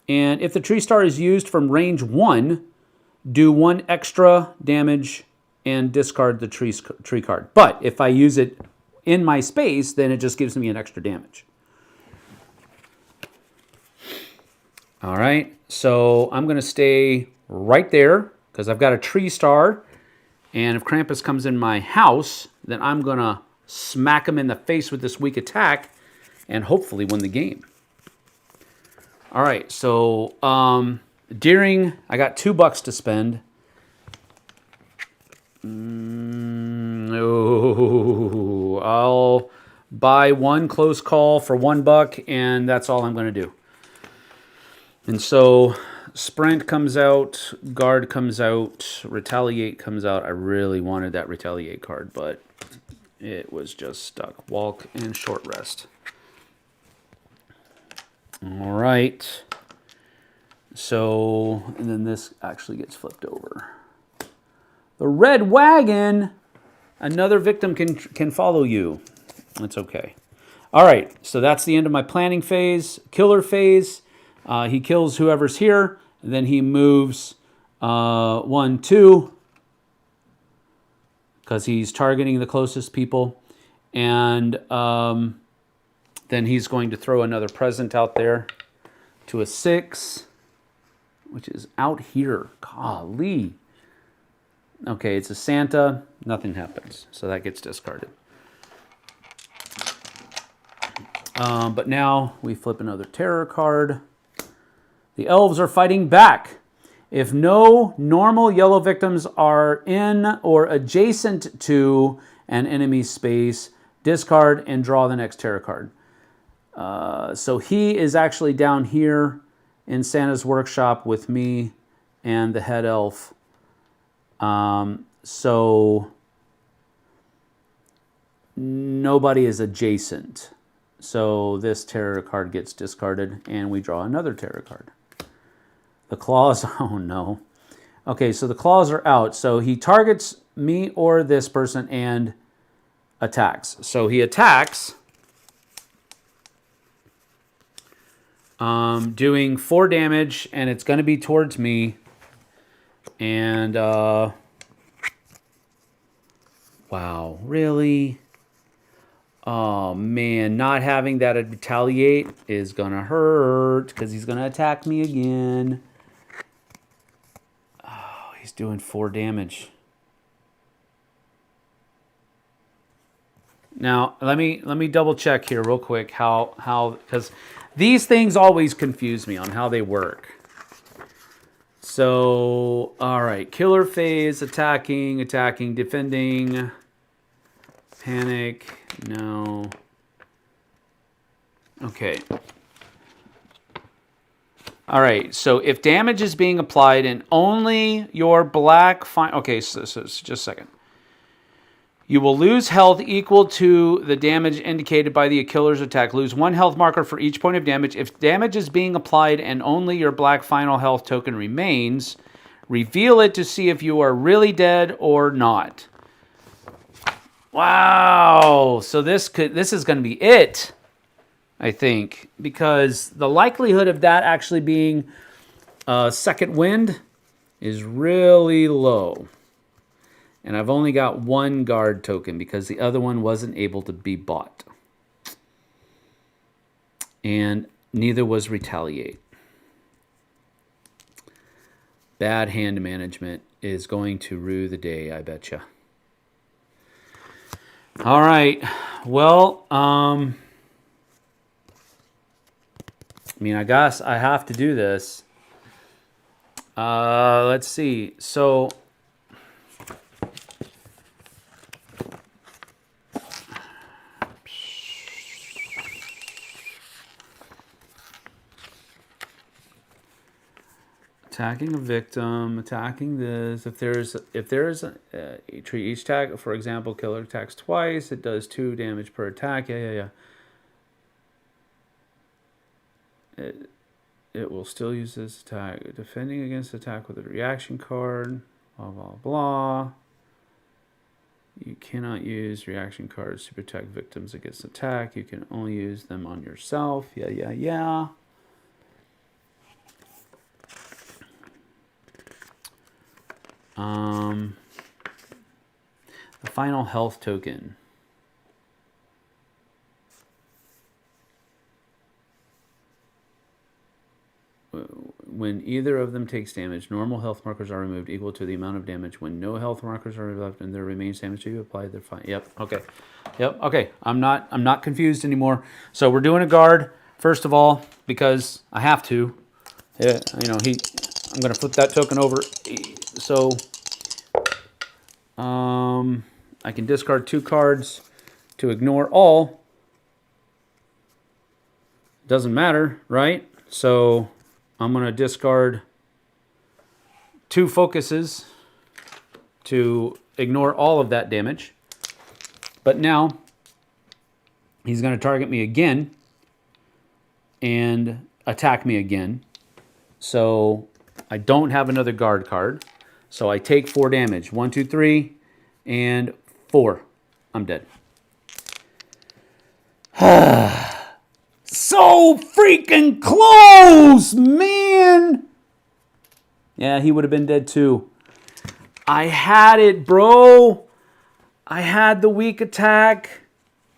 And if the tree star is used from range 1, do 1 extra damage and discard the tree card. But if I use it in my space, then it just gives me an extra damage. All right, so I'm going to stay right there because I've got a tree star. And if Krampus comes in my house, then I'm going to smack him in the face with this weak attack and hopefully win the game. All right, so Deering, I got $2 to spend. Oh, I'll buy 1 close call for $1, and that's all I'm going to do. And so Sprint comes out, Guard comes out, Retaliate comes out. I really wanted that Retaliate card, but it was just stuck. Walk and Short Rest. All right. So, and then this actually gets flipped over. The Red Wagon. Another victim can follow you. That's okay. All right, so that's the end of my planning phase. Killer phase. He kills whoever's here. And then he moves 1, 2. Because he's targeting the closest people. And Then he's going to throw another present out there to a 6, which is out here. Golly. Okay, it's a Santa. Nothing happens, so that gets discarded. But now we flip another terror card. The elves are fighting back. If no normal yellow victims are in or adjacent to an enemy's space, discard and draw the next terror card. So he is actually down here in Santa's workshop with me and the head elf. So nobody is adjacent. So this terror card gets discarded and we draw another terror card. The claws, oh no. Okay, so the claws are out. So he targets me or this person and attacks. So he attacks, doing 4 damage, and it's going to be towards me. And, wow, really? Oh, man, not having that retaliate is going to hurt because he's going to attack me again. Oh, he's doing 4 damage. Now, let me double check here real quick how because these things always confuse me on how they work. So, all right, killer phase, attacking, defending, panic, no. Okay. All right, so if damage is being applied and only your black okay, so just a second. You will lose health equal to the damage indicated by the killer's attack. Lose 1 health marker for each point of damage. If damage is being applied and only your black final health token remains, reveal it to see if you are really dead or not. Wow. So this is going to be it, I think, because the likelihood of that actually being second wind is really low. And I've only got 1 guard token because the other one wasn't able to be bought. And neither was retaliate. Bad hand management is going to rue the day, I betcha. All right. Well, I mean, I guess I have to do this. Let's see. So attacking a victim, attacking this. If there's treat each attack, for example, killer attacks twice, it does 2 damage per attack. Yeah. It will still use this attack. Defending against attack with a reaction card. Blah blah blah. You cannot use reaction cards to protect victims against attack. You can only use them on yourself. Yeah. The final health token. When either of them takes damage, normal health markers are removed equal to the amount of damage. When no health markers are left and there remains damage to you applied, they're fine. Yep. Okay. I'm not confused anymore. So we're doing a guard first of all because I have to. I'm going to flip that token over. So I can discard 2 cards to ignore all. Doesn't matter, right? So I'm going to discard 2 focuses to ignore all of that damage. But now he's going to target me again and attack me again. So I don't have another guard card. So I take 4 damage. 1, 2, 3, and 4. I'm dead. So freaking close, man! Yeah, he would have been dead too. I had it, bro. I had the weak attack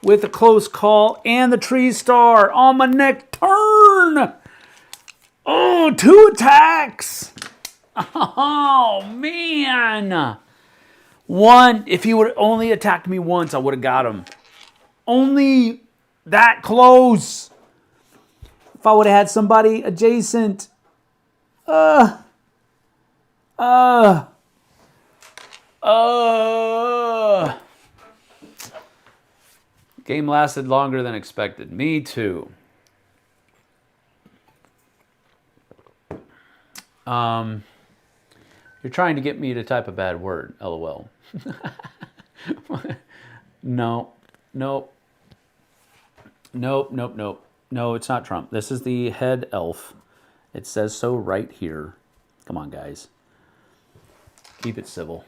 with a close call and the tree star on my next turn. Oh, 2 attacks. Oh, man. One, if he would only attacked me once, I would have got him. Only that close. If I would have had somebody adjacent. Game lasted longer than expected. Me too. You're trying to get me to type a bad word, LOL. No, nope. Nope, nope, nope. No, it's not Trump. This is the head elf. It says so right here. Come on, guys. Keep it civil.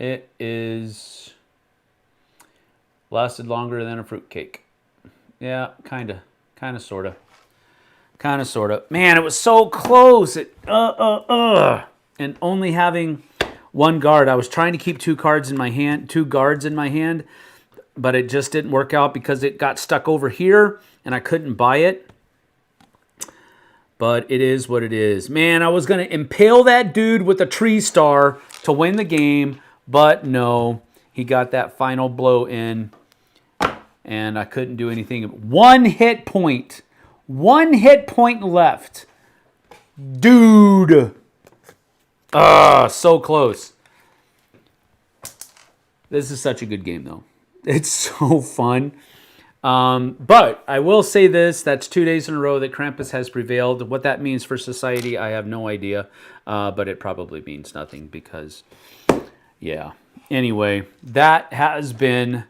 It is lasted longer than a fruitcake. Yeah, kind of, sort of. Man, it was so close. And only having one guard. I was trying to keep 2 guards in my hand, but it just didn't work out because it got stuck over here and I couldn't buy it. But it is what it is. Man, I was going to impale that dude with a tree star to win the game, but no. He got that final blow in, and I couldn't do anything. 1 hit point. 1 hit point left. Dude. So close. This is such a good game, though. It's so fun. But I will say this, that's 2 days in a row that Krampus has prevailed. What that means for society, I have no idea. But it probably means nothing because, yeah. Anyway, that has been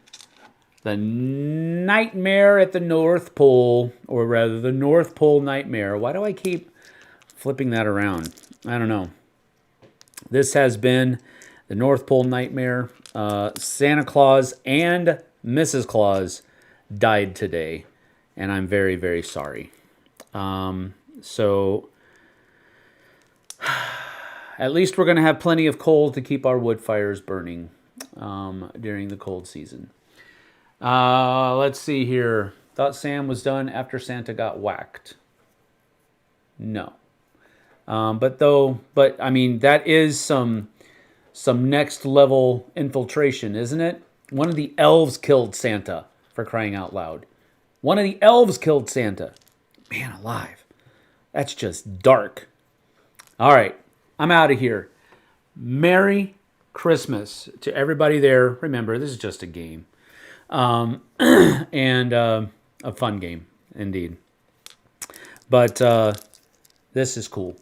the Nightmare at the North Pole, or rather the North Pole Nightmare. Why do I keep flipping that around? I don't know. This has been the North Pole Nightmare. Santa Claus and Mrs. Claus died today, and I'm very, very sorry. So at least we're going to have plenty of coal to keep our wood fires burning during the cold season. Let's see here. Thought Sam was done after Santa got whacked. No. But I mean, that is some next level infiltration, isn't it? One of the elves killed Santa, for crying out loud. One of the elves killed Santa. Man alive. That's just dark. All right, I'm out of here. Merry Christmas to everybody there. Remember, this is just a game. And a fun game, indeed. But this is cool.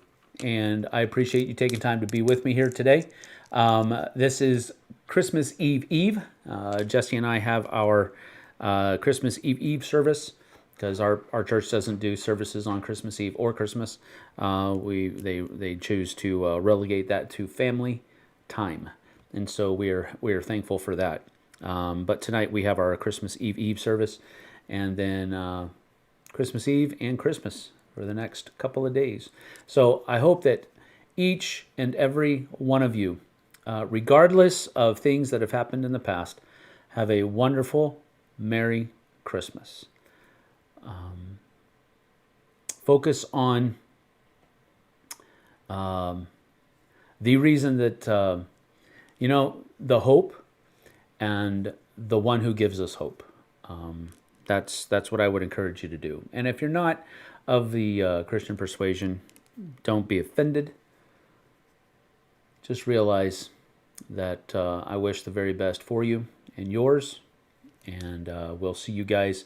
And I appreciate you taking time to be with me here today. This is Christmas Eve. Jesse and I have our Christmas Eve service because our church doesn't do services on Christmas Eve or Christmas. They choose to relegate that to family time, and so we are thankful for that. But tonight we have our Christmas Eve service, and then Christmas Eve and Christmas for the next couple of days. So I hope that each and every one of you, regardless of things that have happened in the past, have a wonderful, Merry Christmas. Focus on the reason that, the hope and the one who gives us hope. That's what I would encourage you to do. And if you're not of the Christian persuasion, don't be offended. Just realize that I wish the very best for you and yours. And we'll see you guys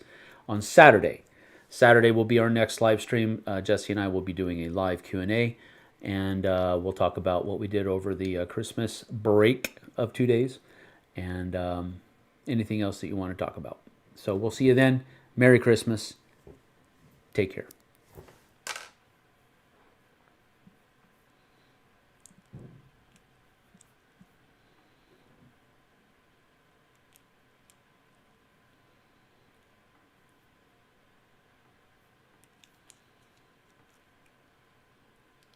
on Saturday. Saturday will be our next live stream. Jesse and I will be doing a live Q&A. And we'll talk about what we did over the Christmas break of 2 days. And anything else that you want to talk about. So we'll see you then. Merry Christmas. Take care.